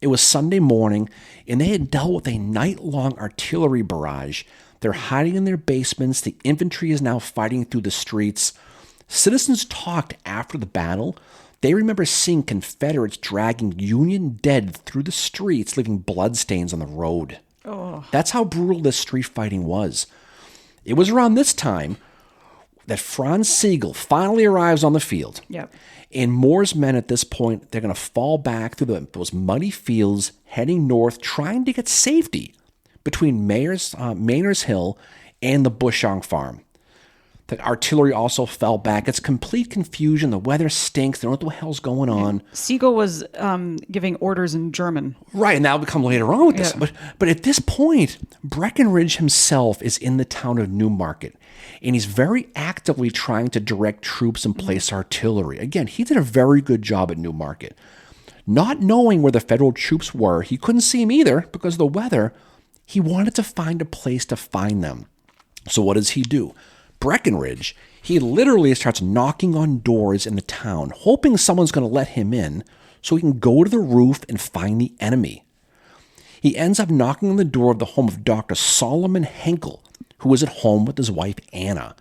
it was Sunday morning, and they had dealt with a night-long artillery barrage. They're hiding in their basements. The infantry is now fighting through the streets. Citizens talked after the battle. They remember seeing Confederates dragging Union dead through the streets, leaving bloodstains on the road. Oh. That's how brutal this street fighting was. It was around this time that Franz Sigel finally arrives on the field. Yep. And Moore's men at this point, they're going to fall back through those muddy fields, heading north, trying to get safety between Maynard's Hill and the Bushong Farm. The artillery also fell back. It's complete confusion. The weather stinks. They don't know what the hell's going on. Sigel was giving orders in German. Right, and that'll become later on with this. But at this point, Breckinridge himself is in the town of Newmarket, and he's very actively trying to direct troops and place artillery. Again, he did a very good job at Newmarket. Not knowing where the Federal troops were, he couldn't see them either because of the weather. He wanted to find a place to find them. So what does he do? Breckinridge, he literally starts knocking on doors in the town, hoping someone's going to let him in so he can go to the roof and find the enemy. He ends up knocking on the door of the home of Dr. Solomon Henkel, who was at home with his wife Anna.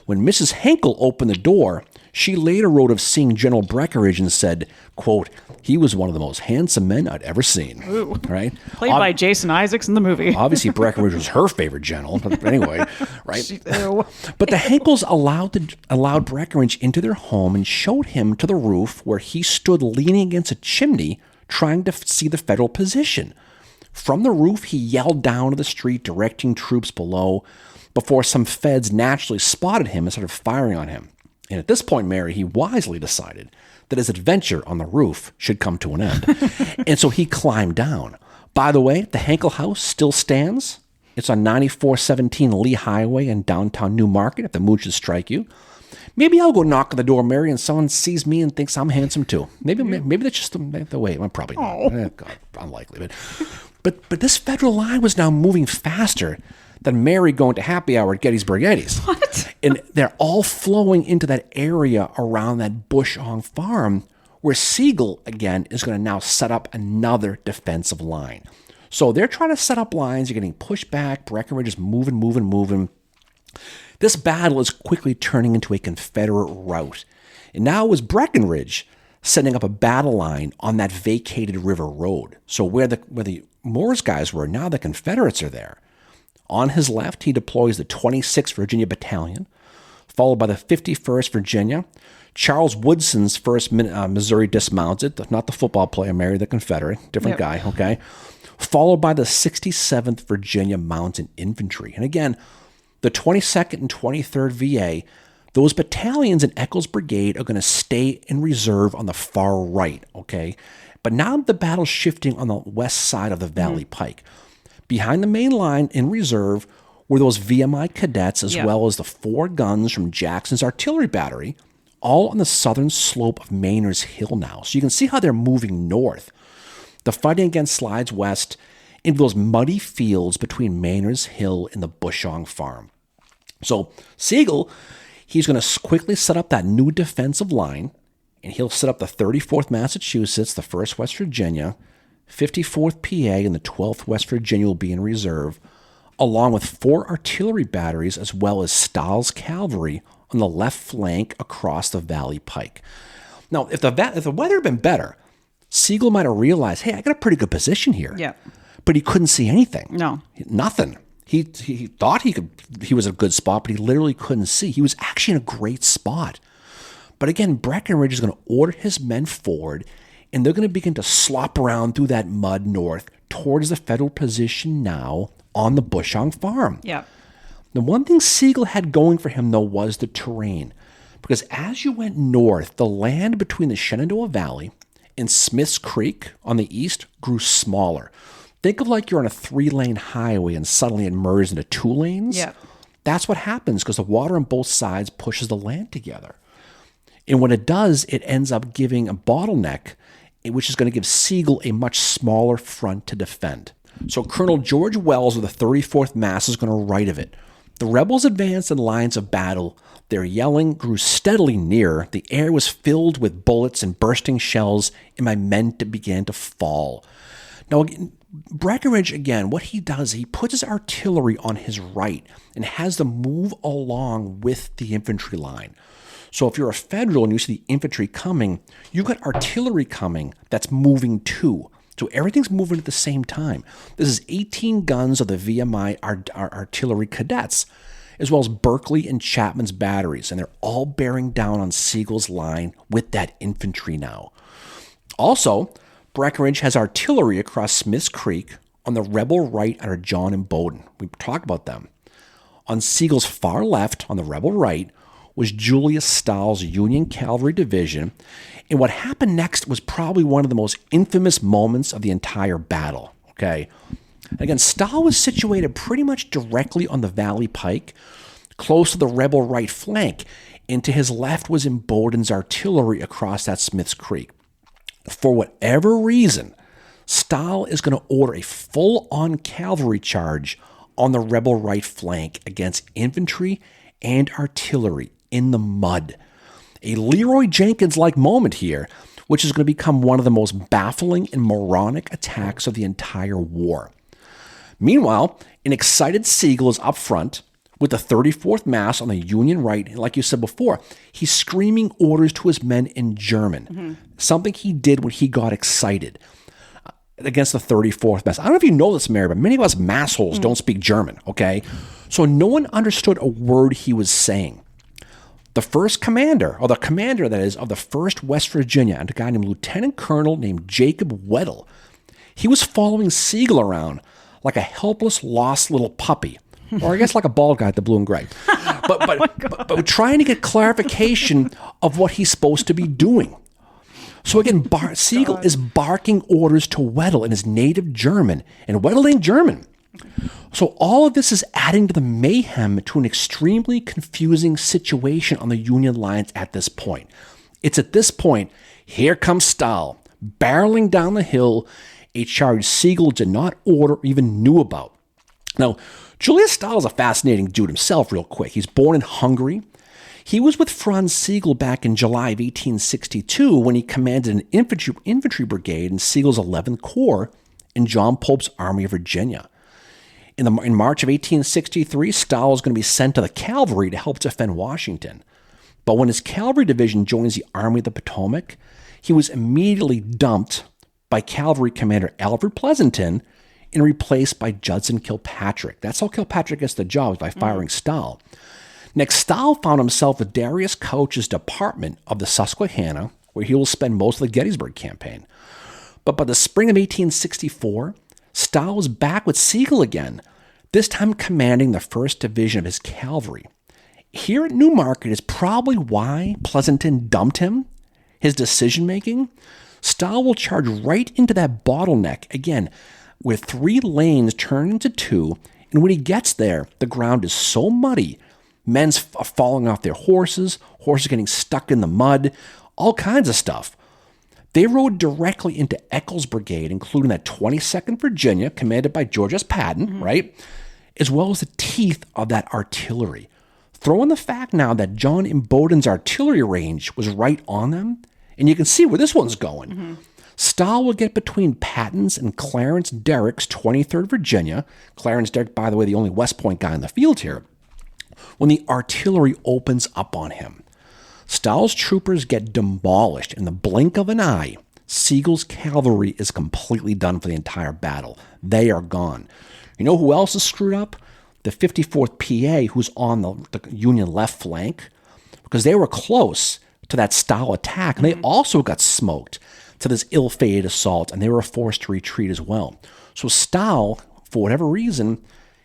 When Mrs. Henkel opened the door, she later wrote of seeing General Breckinridge and said, quote, "He was one of the most handsome men I'd ever seen." Ooh. Right? Played by Jason Isaacs in the movie. Obviously, Breckinridge was her favorite general, but anyway, right? Ew. But the Henkels allowed Breckinridge into their home and showed him to the roof where he stood leaning against a chimney trying to see the federal position. From the roof, he yelled down to the street, directing troops below, before some feds naturally spotted him and started firing on him. And at this point, Mary, he wisely decided that his adventure on the roof should come to an end. And so he climbed down. By the way, the Henkel house still stands. It's on 9417 Lee Highway in downtown Newmarket, if the mood should strike you. Maybe I'll go knock on the door, Mary, and someone sees me and thinks I'm handsome too. Maybe that's just the way. Well, probably not. God, unlikely. But this federal line was now moving faster than Mary going to happy hour at Gettysburg Eddies. What? And they're all flowing into that area around that Bushong farm where Sigel, again, is going to now set up another defensive line. So they're trying to set up lines. You're getting pushed back. Breckinridge is moving. This battle is quickly turning into a Confederate rout. And now it was Breckinridge setting up a battle line on that vacated river road. So where the Moores guys were, now the Confederates are there. On his left, he deploys the 26th Virginia Battalion, followed by the 51st Virginia. Charles Woodson's 1st Missouri Dismounted, not the football player, Mary, the Confederate, different guy, okay? Followed by the 67th Virginia Mountain Infantry. And again, the 22nd and 23rd VA, those battalions in Eccles Brigade are going to stay in reserve on the far right, okay? But now the battle's shifting on the west side of the Valley Pike. Behind the main line in reserve were those VMI cadets as well as the 4 guns from Jackson's artillery battery, all on the southern slope of Maynard's Hill now. So you can see how they're moving north. The fighting again slides west into those muddy fields between Maynard's Hill and the Bushong farm. So Sigel, he's going to quickly set up that new defensive line, and he'll set up the 34th Massachusetts, the 1st West Virginia, 54th PA, and the 12th West Virginia will be in reserve, along with 4 artillery batteries as well as Stahl's cavalry on the left flank across the Valley Pike. Now, if the weather had been better, Sigel might have realized, hey, I got a pretty good position here. Yeah. But he couldn't see anything. No. Nothing. He thought he was a good spot, but he literally couldn't see. He was actually in a great spot. But again, Breckinridge is going to order his men forward, and they're going to begin to slop around through that mud north towards the federal position now on the Bushong farm. Yeah. The one thing Sigel had going for him, though, was the terrain. Because as you went north, the land between the Shenandoah Valley and Smith's Creek on the east grew smaller. Think of like you're on a 3-lane highway and suddenly it merges into 2 lanes. Yeah. That's what happens because the water on both sides pushes the land together. And when it does, it ends up giving a bottleneck, which is going to give Sigel a much smaller front to defend. So Colonel George Wells of the 34th Mass is going to write of it. The rebels advanced in lines of battle. Their yelling grew steadily nearer. The air was filled with bullets and bursting shells, and my men began to fall. Now, Breckinridge, again, what he does, he puts his artillery on his right and has them move along with the infantry line. So if you're a Federal and you see the infantry coming, you've got artillery coming that's moving too. So everything's moving at the same time. This is 18 guns of the VMI artillery cadets, as well as Berkeley and Chapman's batteries, and they're all bearing down on Sigel's line with that infantry now. Also, Breckinridge has artillery across Smith's Creek on the rebel right under John and Bowdoin. We talk about them. On Sigel's far left, on the rebel right, was Julius Stahl's Union Cavalry Division, and what happened next was probably one of the most infamous moments of the entire battle, okay? Again, Stahl was situated pretty much directly on the Valley Pike, close to the rebel right flank, and to his left was Bowdoin's artillery across that Smith's Creek. For whatever reason, Stahl is going to order a full-on cavalry charge on the rebel right flank against infantry and artillery in the mud. A Leroy Jenkins-like moment here which is going to become one of the most baffling and moronic attacks of the entire war. Meanwhile, an excited Sigel is up front with the 34th Mass on the Union right. And like you said before, he's screaming orders to his men in German, something he did when he got excited against the 34th Mass. I don't know if you know this, Mary, but many of us massholes don't speak German, okay? So no one understood a word he was saying. The first commander, or the commander, that is, of the 1st West Virginia, and a guy named Lieutenant Colonel named Jacob Weddell, he was following Sigel around like a helpless, lost little puppy. Or I guess like a bald guy at the blue and gray. But trying to get clarification of what he's supposed to be doing. So again, Sigel is barking orders to Weddell in his native German, and Weddell ain't German. So all of this is adding to the mayhem to an extremely confusing situation on the Union lines at this point. It's at this point, here comes Stahl, barreling down the hill, a charge Sigel did not order or even knew about. Now, Julius Stahl is a fascinating dude himself real quick. He's born in Hungary. He was with Franz Sigel back in July of 1862 when he commanded an infantry brigade in Sigel's 11th Corps in John Pope's Army of Virginia. In March of 1863, Stahl was going to be sent to the cavalry to help defend Washington. But when his cavalry division joins the Army of the Potomac, he was immediately dumped by cavalry commander Alfred Pleasanton and replaced by Judson Kilpatrick. That's how Kilpatrick gets the job, by firing Stahl. Next, Stahl found himself with Darius Couch's department of the Susquehanna, where he will spend most of the Gettysburg campaign. But by the spring of 1864, Stahl was back with Sigel again, this time commanding the 1st Division of his cavalry. Here at Newmarket is probably why Pleasanton dumped him, his decision-making. Stahl will charge right into that bottleneck, again, with 3 lanes turned into 2, and when he gets there, the ground is so muddy, men are falling off their horses getting stuck in the mud, all kinds of stuff. They rode directly into Eccles' brigade, including that 22nd Virginia, commanded by George S. Patton, right? As well as the teeth of that artillery. Throw in the fact now that John Imboden's artillery range was right on them, and you can see where this one's going. Stahl will get between Patton's and Clarence Derrick's 23rd Virginia. Clarence Derrick, by the way, the only West Point guy in the field here. When the artillery opens up on him, Stahl's troopers get demolished in the blink of an eye. Sigel's cavalry is completely done for the entire battle. They are gone. You know who else is screwed up? The 54th PA, who's on the Union left flank, because they were close to that Stahl attack, and they also got smoked to this ill-fated assault, and they were forced to retreat as well. So Stahl, for whatever reason,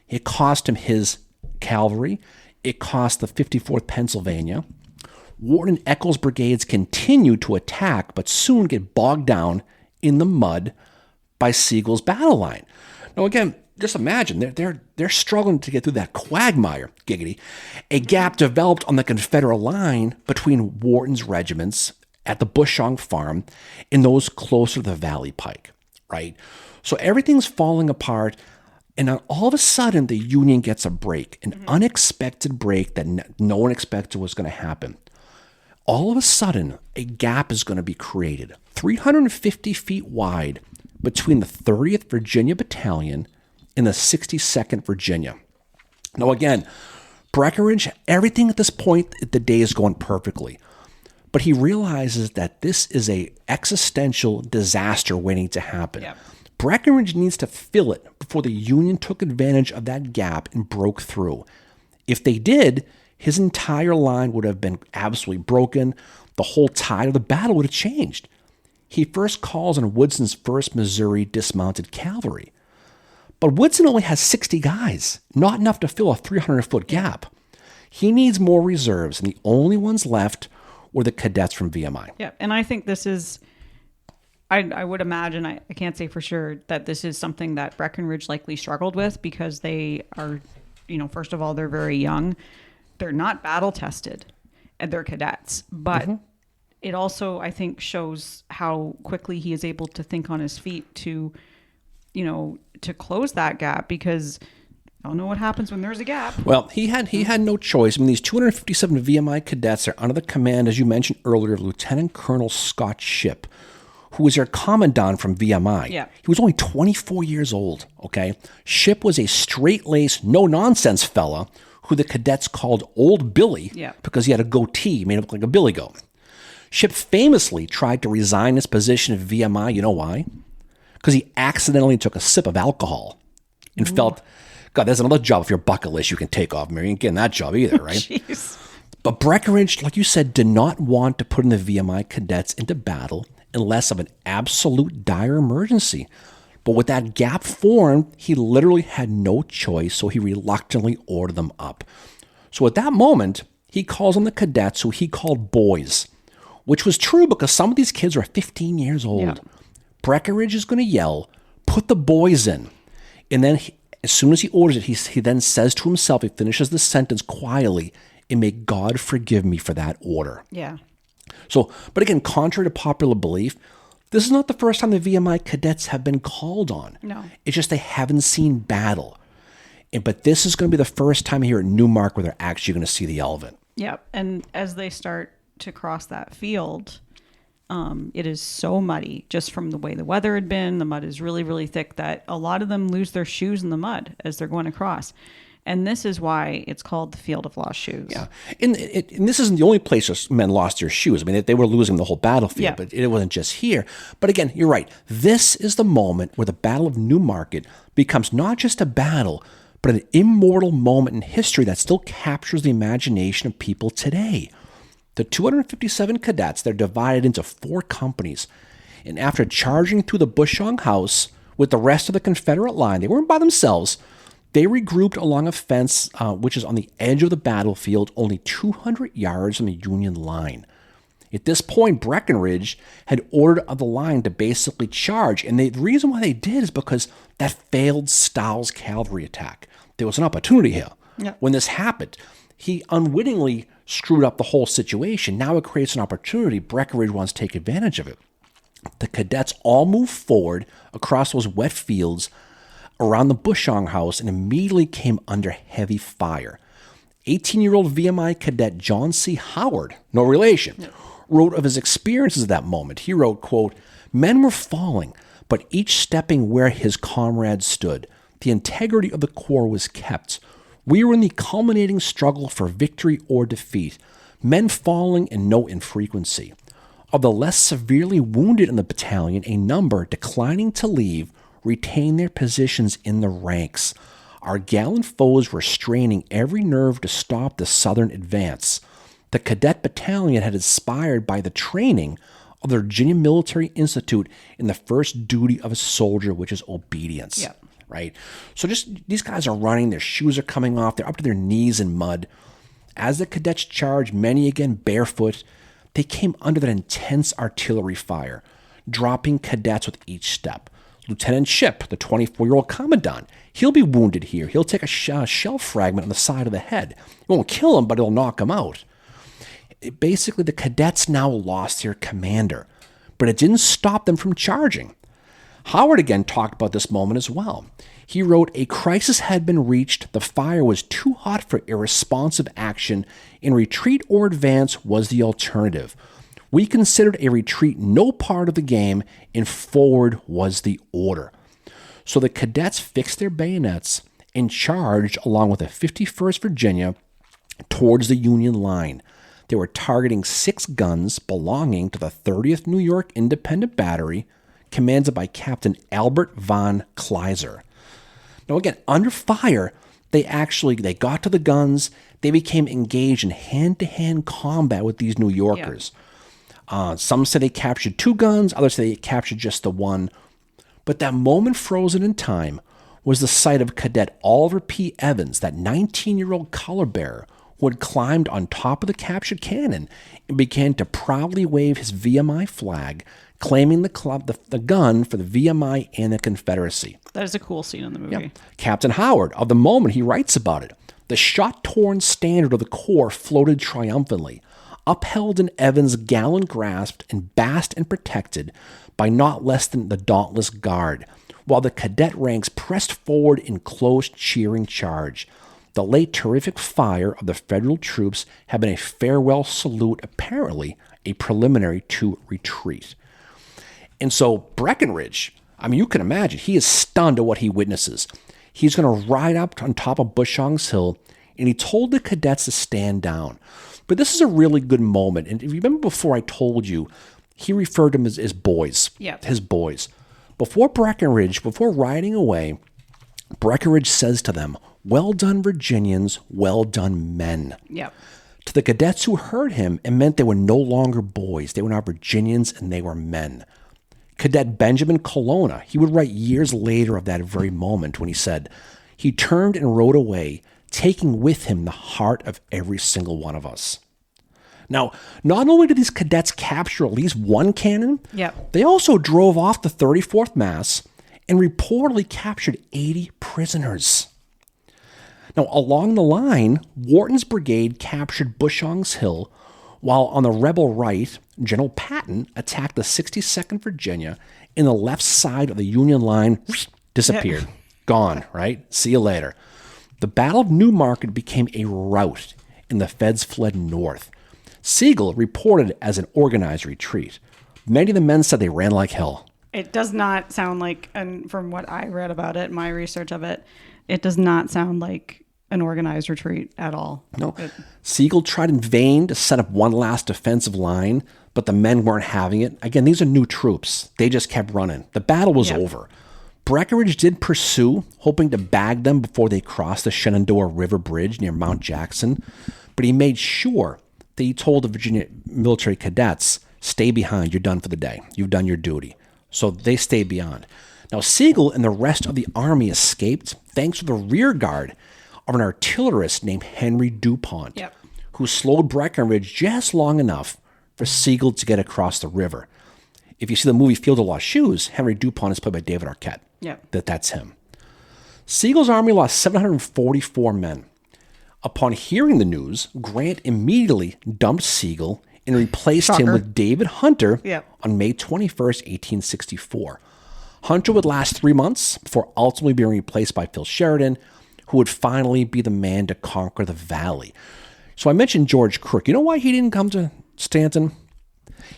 it cost him his cavalry. It cost the 54th Pennsylvania. Ward and Eccles brigades continue to attack, but soon get bogged down in the mud by Sigel's battle line. Now again, just imagine, they're struggling to get through that quagmire, giggity. A gap developed on the Confederate line between Wharton's regiments at the Bushong Farm and those closer to the Valley Pike, right? So everything's falling apart, and then all of a sudden, the Union gets a break, an unexpected break that no one expected was going to happen. All of a sudden, a gap is going to be created, 350 feet wide, between the 30th Virginia Battalion and the 62nd Virginia. Now again, Breckinridge, everything at this point, the day is going perfectly. But he realizes that this is a existential disaster waiting to happen. Yep. Breckinridge needs to fill it before the Union took advantage of that gap and broke through. If they did, his entire line would have been absolutely broken. The whole tide of the battle would have changed. He first calls on Woodson's 1st Missouri Dismounted Cavalry. But Woodson only has 60 guys, not enough to fill a 300-foot gap. He needs more reserves, and the only ones left were the cadets from VMI. Yeah, and I think this is, I would imagine, I can't say for sure, that this is something that Breckinridge likely struggled with because they are, first of all, they're very young. They're not battle tested, and they're cadets. But it also, I think, shows how quickly he is able to think on his feet to close that gap, because I'll know what happens when there's a gap. Well, he had no choice. I mean, these 257 VMI cadets are under the command, as you mentioned earlier, of Lieutenant Colonel Scott Shipp, who was their commandant from VMI. Yeah. He was only 24 years old, okay? Shipp was a straight-laced, no-nonsense fella who the cadets called Old Billy because he had a goatee made up like a billy goat. Shipp famously tried to resign his position at VMI. You know why? Because he accidentally took a sip of alcohol and felt, God, there's another job off your bucket list you can take off, Mary. You ain't getting that job either, right? Jeez. But Breckinridge, like you said, did not want to put in the VMI cadets into battle unless of an absolute dire emergency. But with that gap formed, he literally had no choice, so he reluctantly ordered them up. So at that moment, he calls on the cadets who he called boys, which was true because some of these kids were 15 years old. Yeah. Breckinridge is going to yell, "Put the boys in." And then as soon as he orders it, he then says to himself, he finishes the sentence quietly, "And may God forgive me for that order." Yeah. So, but again, contrary to popular belief, this is not the first time the VMI cadets have been called on. No. It's just they haven't seen battle. But this is going to be the first time here at Newmark where they're actually going to see the elephant. Yeah. And as they start to cross that field, it is so muddy just from the way the weather had been. The mud is really, really thick that a lot of them lose their shoes in the mud as they're going across. And this is why it's called the Field of Lost Shoes. Yeah. And this isn't the only place men lost their shoes. I mean, they were losing the whole battlefield, but it wasn't just here. But again, you're right. This is the moment where the Battle of Newmarket becomes not just a battle, but an immortal moment in history that still captures the imagination of people today. The 257 cadets, they're divided into 4 companies. And after charging through the Bushong House with the rest of the Confederate line, they weren't by themselves. They regrouped along a fence, which is on the edge of the battlefield, only 200 yards from the Union line. At this point, Breckinridge had ordered the line to basically charge. And the reason why they did is because that failed Stahl's cavalry attack. There was an opportunity here. Yeah. When this happened, he unwittingly screwed up the whole situation. Now it creates an opportunity. Breckinridge wants to take advantage of it. The cadets all move forward across those wet fields around the Bushong House and immediately came under heavy fire. 18-year-old VMI cadet John C. Howard, no relation, wrote of his experiences at that moment. He wrote, quote, "Men were falling, but each stepping where his comrades stood. The integrity of the corps was kept. We were in the culminating struggle for victory or defeat, men falling in no infrequency. Of the less severely wounded in the battalion, a number, declining to leave, retained their positions in the ranks. Our gallant foes were straining every nerve to stop the Southern advance. The cadet battalion had inspired by the training of the Virginia Military Institute in the first duty of a soldier, which is obedience." Yeah. Right? So just these guys are running, their shoes are coming off, they're up to their knees in mud. As the cadets charged, many again barefoot, they came under that intense artillery fire, dropping cadets with each step. Lieutenant Shipp, the 24-year-old commandant, he'll be wounded here. He'll take a shell fragment on the side of the head. It won't kill him, but it'll knock him out. Basically, the cadets now lost their commander, but it didn't stop them from charging. Howard again talked about this moment as well. He wrote, "A crisis had been reached. The fire was too hot for irresponsive action, and retreat or advance was the alternative. We considered a retreat no part of the game, and forward was the order." So the cadets fixed their bayonets and charged along with the 51st Virginia towards the Union line. They were targeting 6 guns belonging to the 30th New York Independent Battery, commanded by Captain Albert von Kleiser. Now again, under fire, they got to the guns. They became engaged in hand-to-hand combat with these New Yorkers. Yeah. Some say they captured 2 guns, others say they captured just the one. But that moment frozen in time was the sight of Cadet Oliver P. Evans, that 19-year-old color bearer who had climbed on top of the captured cannon and began to proudly wave his VMI flag, claiming the gun for the VMI and the Confederacy. That is a cool scene in the movie. Yep. Captain Howard, of the moment, he writes about it. "The shot-torn standard of the Corps floated triumphantly, upheld in Evans' gallant grasp and basked and protected by not less than the dauntless Guard. while the cadet ranks pressed forward in close cheering charge. The late terrific fire of the Federal troops had been a farewell salute, apparently a preliminary to retreat. And so Breckinridge, I mean, you can imagine, he is stunned at what he witnesses. He's going to ride up on top of Bushong's Hill, and he told the cadets to stand down. But this is a really good moment. And if you remember before I told you, he referred to them as boys, his boys. Before riding away, Breckinridge says to them, "Well done, Virginians, well done, men." Yep. To the cadets who heard him, it meant they were no longer boys. They were now Virginians, and they were men. Cadet Benjamin Colonna, he would write years later of that very moment when he said, "He turned and rode away, taking with him the heart of every single one of us." Now, not only did these cadets capture at least one cannon, they also drove off the 34th Mass and reportedly captured 80 prisoners. Now, along the line, Wharton's brigade captured Bushong's Hill, while on the rebel right, General Patton attacked the 62nd Virginia, and the left side of the Union line disappeared. Gone, right? See you later. The Battle of Newmarket became a rout, and the Feds fled north. Sigel reported as an organized retreat. Many of the men said they ran like hell. It does not sound like, and from what I read about it, my research of it, it does not sound like an organized retreat at all. No. Sigel tried in vain to set up one last defensive line, but the men weren't having it. Again, these are new troops. They just kept running. The battle was over. Breckinridge did pursue, hoping to bag them before they crossed the Shenandoah River Bridge near Mount Jackson, but he made sure that he told the Virginia military cadets, "Stay behind, you're done for the day. You've done your duty." So they stayed beyond. Now, Sigel and the rest of the army escaped thanks to the rear guard of an artillerist named Henry DuPont, who slowed Breckinridge just long enough for Sigel to get across the river. If you see the movie Field of Lost Shoes, Henry DuPont is played by David Arquette. That's him. Sigel's army lost 744 men. Upon hearing the news, Grant immediately dumped Sigel and replaced him with David Hunter on May 21st, 1864. Hunter would last 3 months before ultimately being replaced by Phil Sheridan, who would finally be the man to conquer the valley. So I mentioned George Crook. You know why he didn't come to Stanton?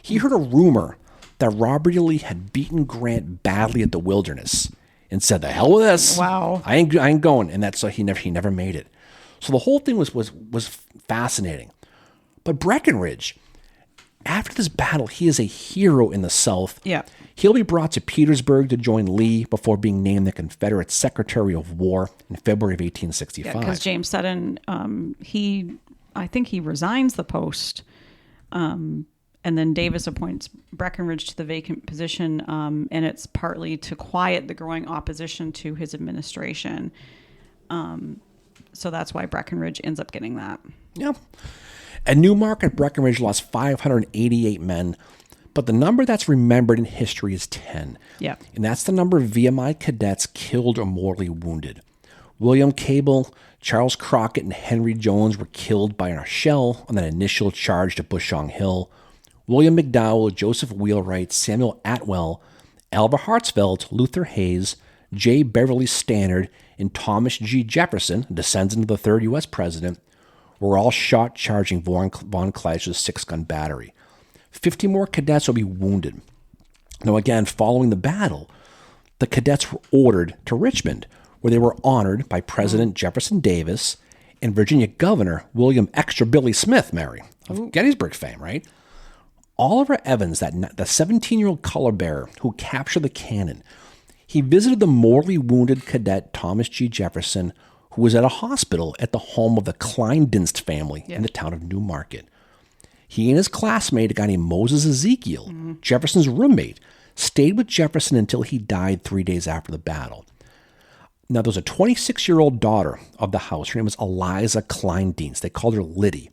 He heard a rumor that Robert E. Lee had beaten Grant badly at the Wilderness and said, "The hell with this. Wow. I ain't going." And that's why he never made it. So the whole thing was fascinating. But Breckinridge, after this battle, he is a hero in the South. He'll be brought to Petersburg to join Lee before being named the Confederate Secretary of War in February of 1865. Because James Seddon, I think he resigns the post, and then Davis appoints Breckinridge to the vacant position, and it's partly to quiet the growing opposition to his administration. So that's why Breckinridge ends up getting that. At Newmarket, Breckinridge lost 588 men, but the number that's remembered in history is 10. And that's the number of VMI cadets killed or mortally wounded. William Cable, Charles Crockett, and Henry Jones were killed by a shell on that initial charge to Bushong Hill. William McDowell, Joseph Wheelwright, Samuel Atwell, Alva Hartsveld, Luther Hayes, J. Beverly Stannard, and Thomas G. Jefferson, a descendant of the third U.S. president, were all shot charging von Kleist's 6-gun battery. 50 more cadets will be wounded. Now again, following the battle, the cadets were ordered to Richmond, where they were honored by President Jefferson Davis and Virginia Governor William Extra Billy Smith, Mary, of Gettysburg fame, right? Oliver Evans, the 17-year-old color bearer who captured the cannon, he visited the mortally wounded cadet Thomas G. Jefferson, who was at a hospital at the home of the Kleindienst family in the town of Newmarket. He and his classmate, a guy named Moses Ezekiel, Jefferson's roommate, stayed with Jefferson until he died 3 days after the battle. Now, there was a 26-year-old daughter of the house. Her name was Eliza Kleindienst. They called her Liddy.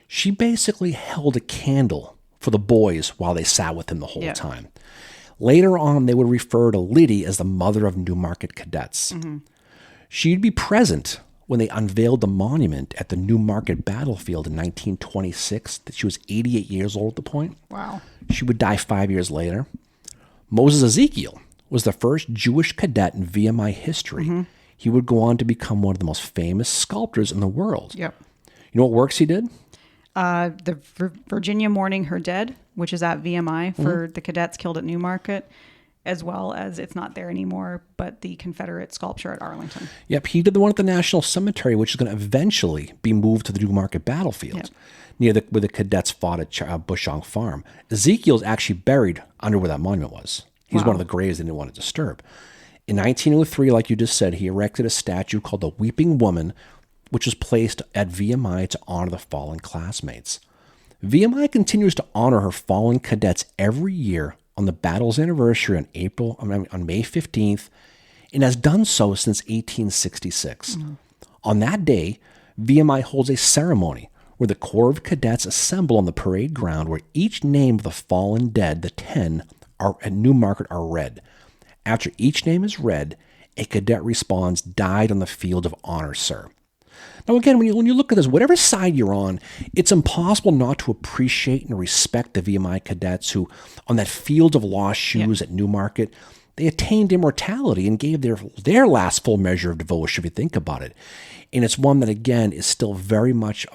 She basically held a candle for the boys while they sat with him the whole time. Later on, they would refer to Liddy as the mother of Newmarket cadets. She'd be present when they unveiled the monument at the Newmarket battlefield in 1926. She was 88 years old at the point. Wow. She would die 5 years later. Moses Ezekiel was the first Jewish cadet in VMI history. He would go on to become one of the most famous sculptors in the world. Yep. You know what works he did? The Virginia Mourning Her Dead, which is at VMI for the cadets killed at Newmarket, as well as it's not there anymore, but the Confederate sculpture at Arlington. Yep, he did the one at the National Cemetery, which is going to eventually be moved to the Newmarket battlefield, near where the cadets fought at Bushong Farm. Ezekiel's actually buried under where that monument was. He's one of the graves they didn't want to disturb. In 1903, like you just said, he erected a statue called the Weeping Woman, which was placed at VMI to honor the fallen classmates. VMI continues to honor her fallen cadets every year on the battle's anniversary on May 15th, and has done so since 1866. On that day, VMI holds a ceremony where the Corps of Cadets assemble on the parade ground, where each name of the fallen dead, the 10, at Newmarket, are read. After each name is read, a cadet responds, "Died on the field of honor, sir." Now, again, when you look at this, whatever side you're on, it's impossible not to appreciate and respect the VMI cadets who, on that field of lost shoes at Newmarket, they attained immortality and gave their last full measure of devotion, if you think about it. And it's one that, again, is still very much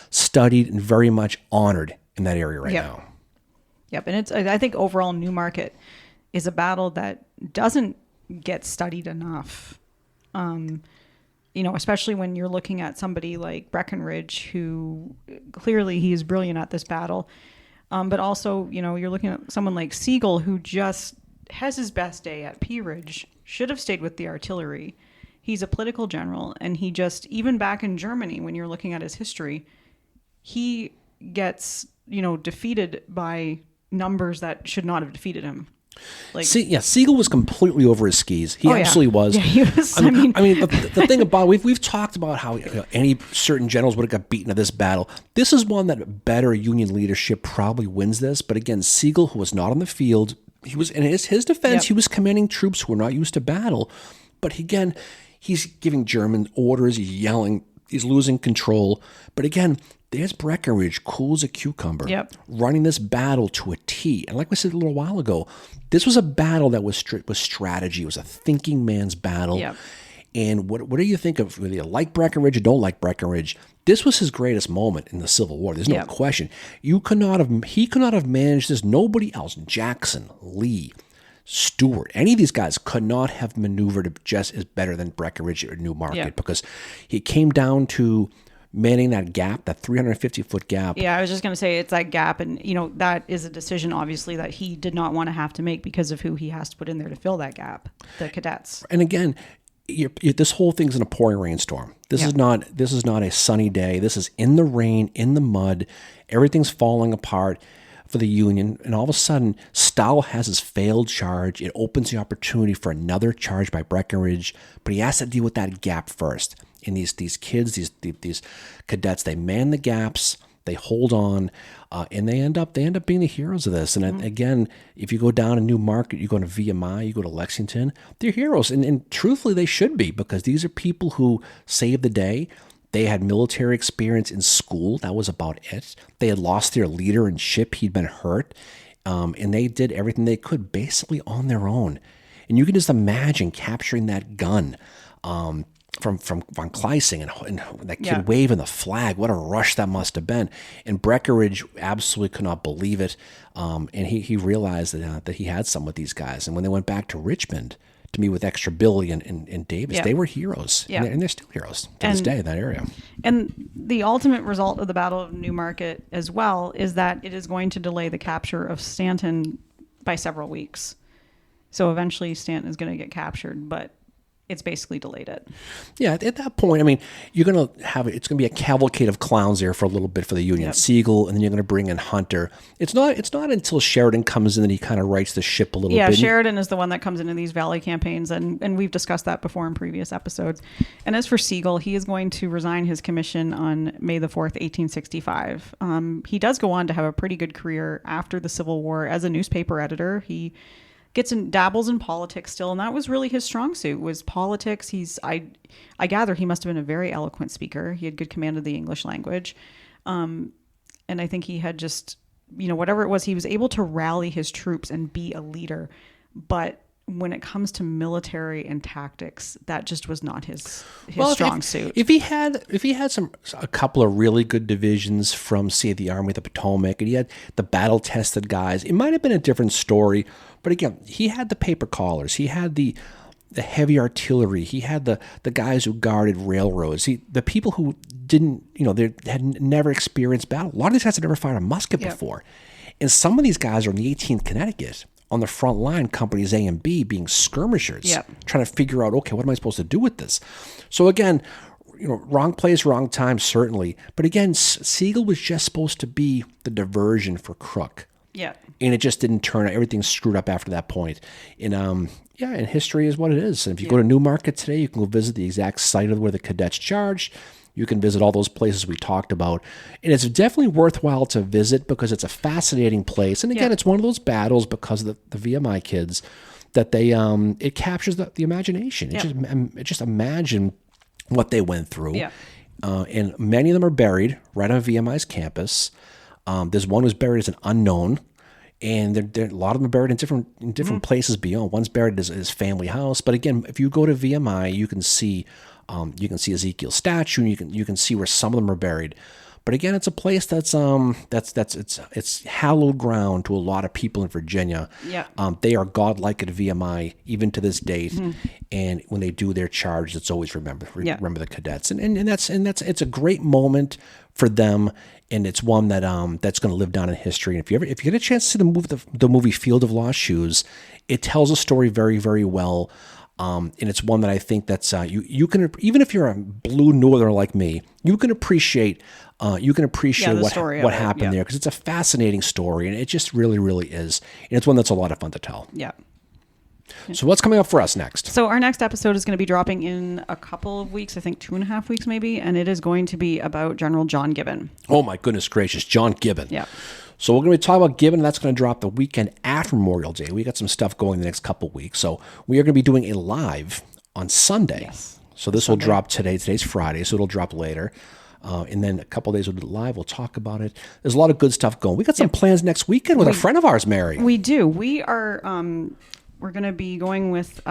studied and very much honored in that area right now. Yep, and I think overall Newmarket is a battle that doesn't get studied enough. Especially when you're looking at somebody like Breckinridge, who clearly he is brilliant at this battle. But also, you're looking at someone like Sigel, who just has his best day at Pea Ridge, should have stayed with the artillery. He's a political general, and he just, even back in Germany, when you're looking at his history, he gets, defeated by numbers that should not have defeated him. Sigel was completely over his skis. He absolutely was. Yeah, he was. I mean, the thing about we've talked about how any certain generals would have got beaten at this battle. This is one that better Union leadership probably wins this. But again, Sigel, who was not on the field, he was in his defense. He was commanding troops who were not used to battle. But again, he's giving German orders. He's yelling. He's losing control. But again, there's Breckinridge, cool as a cucumber, running this battle to a T. And like we said a little while ago, this was a battle that was strategy. It was a thinking man's battle. Yep. And what do you think of, whether you like Breckinridge or don't like Breckinridge? This was his greatest moment in the Civil War. There's no question. He could not have managed this. Nobody else, Jackson, Lee, Stewart, any of these guys could not have maneuvered just as better than Breckinridge at Newmarket, because he came down to manning that gap, that 350-foot gap. Yeah, I was just going to say it's that gap. And, that is a decision, obviously, that he did not want to have to make because of who he has to put in there to fill that gap, the cadets. And again, this whole thing's in a pouring rainstorm. This is not a sunny day. This is in the rain, in the mud. Everything's falling apart for the Union. And all of a sudden, Stahl has his failed charge. It opens the opportunity for another charge by Breckinridge, but he has to deal with that gap first. And these kids, these cadets, they man the gaps, they hold on, and they end up being the heroes of this. And again, if you go down to Newmarket, you go to VMI, you go to Lexington, they're heroes. And truthfully, they should be, because these are people who saved the day. They had military experience in school. That was about it. They had lost their leader and ship. He'd been hurt. And they did everything they could basically on their own. And you can just imagine capturing that gun from von Kleising and that kid waving the flag. What a rush that must have been. And Breckinridge absolutely could not believe it. And he realized that he had some with these guys. And when they went back to Richmond to meet with Extra Billy and Davis, they were heroes. Yeah. And they're still heroes to this day in that area. And the ultimate result of the Battle of Newmarket as well is that it is going to delay the capture of Stanton by several weeks. So eventually Stanton is going to get captured, but it's basically delayed it. Yeah, at that point, I mean, you're going to have it's going to be a cavalcade of clowns there for a little bit for the Union. Yep. Sigel, and then you're going to bring in Hunter. It's not until Sheridan comes in that he kind of rights the ship a little bit. Yeah, Sheridan is the one that comes into these Valley campaigns, and we've discussed that before in previous episodes. And as for Sigel, he is going to resign his commission on May the 4th, 1865. He does go on to have a pretty good career after the Civil War as a newspaper editor. He dabbles in politics still, and that was really his strong suit, was politics. I gather he must have been a very eloquent speaker. He had good command of the English language. And I think he had just, whatever it was, he was able to rally his troops and be a leader but when it comes to military and tactics, that just was not his Well, strong suit. If he had a couple of really good divisions from, say, the Army of the Potomac, and he had the battle tested guys, it might have been a different story. But again, he had the paper collars, he had the heavy artillery, he had the guys who guarded railroads, the people who didn't, they had never experienced battle. A lot of these guys had never fired a musket before, and some of these guys are in the 18th Connecticut, on the front line, companies A and B being skirmishers, trying to figure out, okay, what am I supposed to do with this? So again, wrong place, wrong time, certainly. But again, Sigel was just supposed to be the diversion for Crook. Yeah. And it just didn't turn out. Everything screwed up after that point. And history is what it is. And if you go to Newmarket today, you can go visit the exact site of where the cadets charged. You can visit all those places we talked about. And it's definitely worthwhile to visit because it's a fascinating place. And again, it's one of those battles because of the VMI kids that they it captures the imagination. It just imagine what they went through. Yeah. And many of them are buried right on VMI's campus. There's one who's buried as an unknown. And a lot of them are buried in different places beyond. One's buried at his family house. But again, if you go to VMI, you can see Ezekiel's statue, and you can see where some of them are buried. But again, it's a place that's it's hallowed ground to a lot of people in Virginia. Yeah. They are godlike at VMI even to this date. And when they do their charge, it's always remember the cadets. And that's it's a great moment for them. And it's one that that's going to live down in history. And if you get a chance to see the movie Field of Lost Shoes, it tells a story very, very well. And it's one that I think that's you can, even if you're a blue northerner like me, you can appreciate what happened there, because it's a fascinating story, and it just really, really is. And it's one that's a lot of fun to tell. Yeah. So what's coming up for us next? So our next episode is going to be dropping in a couple of weeks, I think 2.5 weeks maybe, and it is going to be about General John Gibbon. Oh my goodness gracious, John Gibbon. Yeah. So we're going to be talking about Gibbon, and that's going to drop the weekend after Memorial Day. We got some stuff going the next couple of weeks. So we are going to be doing a live on Sunday. Yes. So this will drop today. Today's Friday, so it'll drop later. And then a couple of days we'll do it live. We'll talk about it. There's a lot of good stuff going. We got some plans next weekend with a friend of ours, Mary. We do. We are... we're going to be going with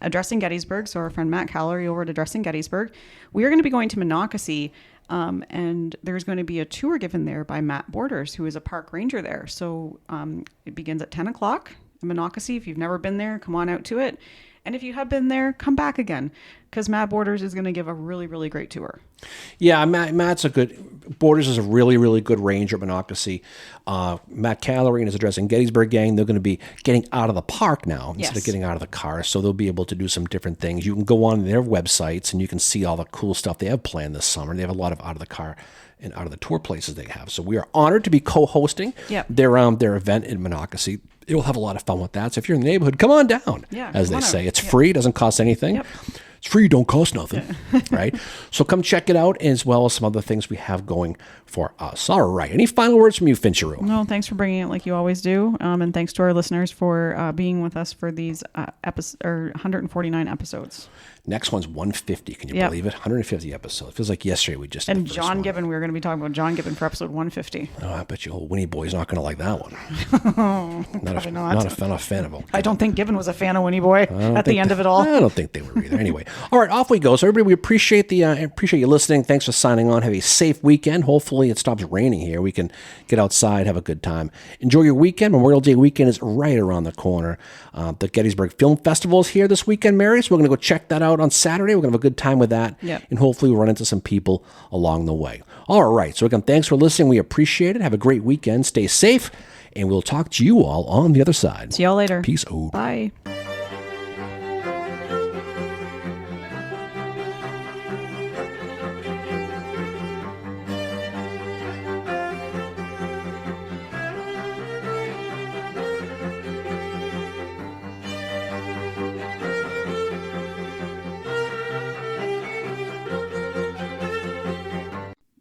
Addressing Gettysburg. So our friend Matt Callery over at Addressing Gettysburg. We are going to be going to Monocacy, and there's going to be a tour given there by Matt Borders, who is a park ranger there. So it begins at 10 o'clock in Monocacy. If you've never been there, come on out to it. And if you have been there, come back again, because Matt Borders is going to give a really, really great tour. Yeah, Borders is a really, really good ranger at Monocacy. Matt Callery and his Addressing Gettysburg gang, they're going to be getting out of the park now instead of getting out of the car. So they'll be able to do some different things. You can go on their websites and you can see all the cool stuff they have planned this summer. They have a lot of out of the car and out of the tour places they have. So we are honored to be co-hosting their event in Monocacy. You'll have a lot of fun with that. So if you're in the neighborhood, come on down, as they say. It's free, doesn't cost anything. Yep. It's free, don't cost nothing, right? So come check it out, as well as some other things we have going for us. All right. Any final words from you, Fincheru? No, thanks for bringing it like you always do. And thanks to our listeners for being with us for these 149 episodes. Next one's 150. Can you believe it? 150 episodes. It feels like yesterday we just... And John Gibbon, we were going to be talking about John Gibbon for episode 150. Oh, I bet you old Winnie Boy's not going to like that one. Not a fan of him. I don't think Gibbon was a fan of Winnie Boy at the end of it all. I don't think they were either. Anyway, all right, off we go. So everybody, we appreciate you listening. Thanks for signing on. Have a safe weekend. Hopefully it stops raining here. We can get outside, have a good time. Enjoy your weekend. Memorial Day weekend is right around the corner. The Gettysburg Film Festival is here this weekend, Mary, so we're going to go check that out on Saturday. We're going to have a good time with that, and hopefully we'll run into some people along the way. All right, so again, thanks for listening. We appreciate it. Have a great weekend. Stay safe, and we'll talk to you all on the other side. See y'all later. Peace out. Bye.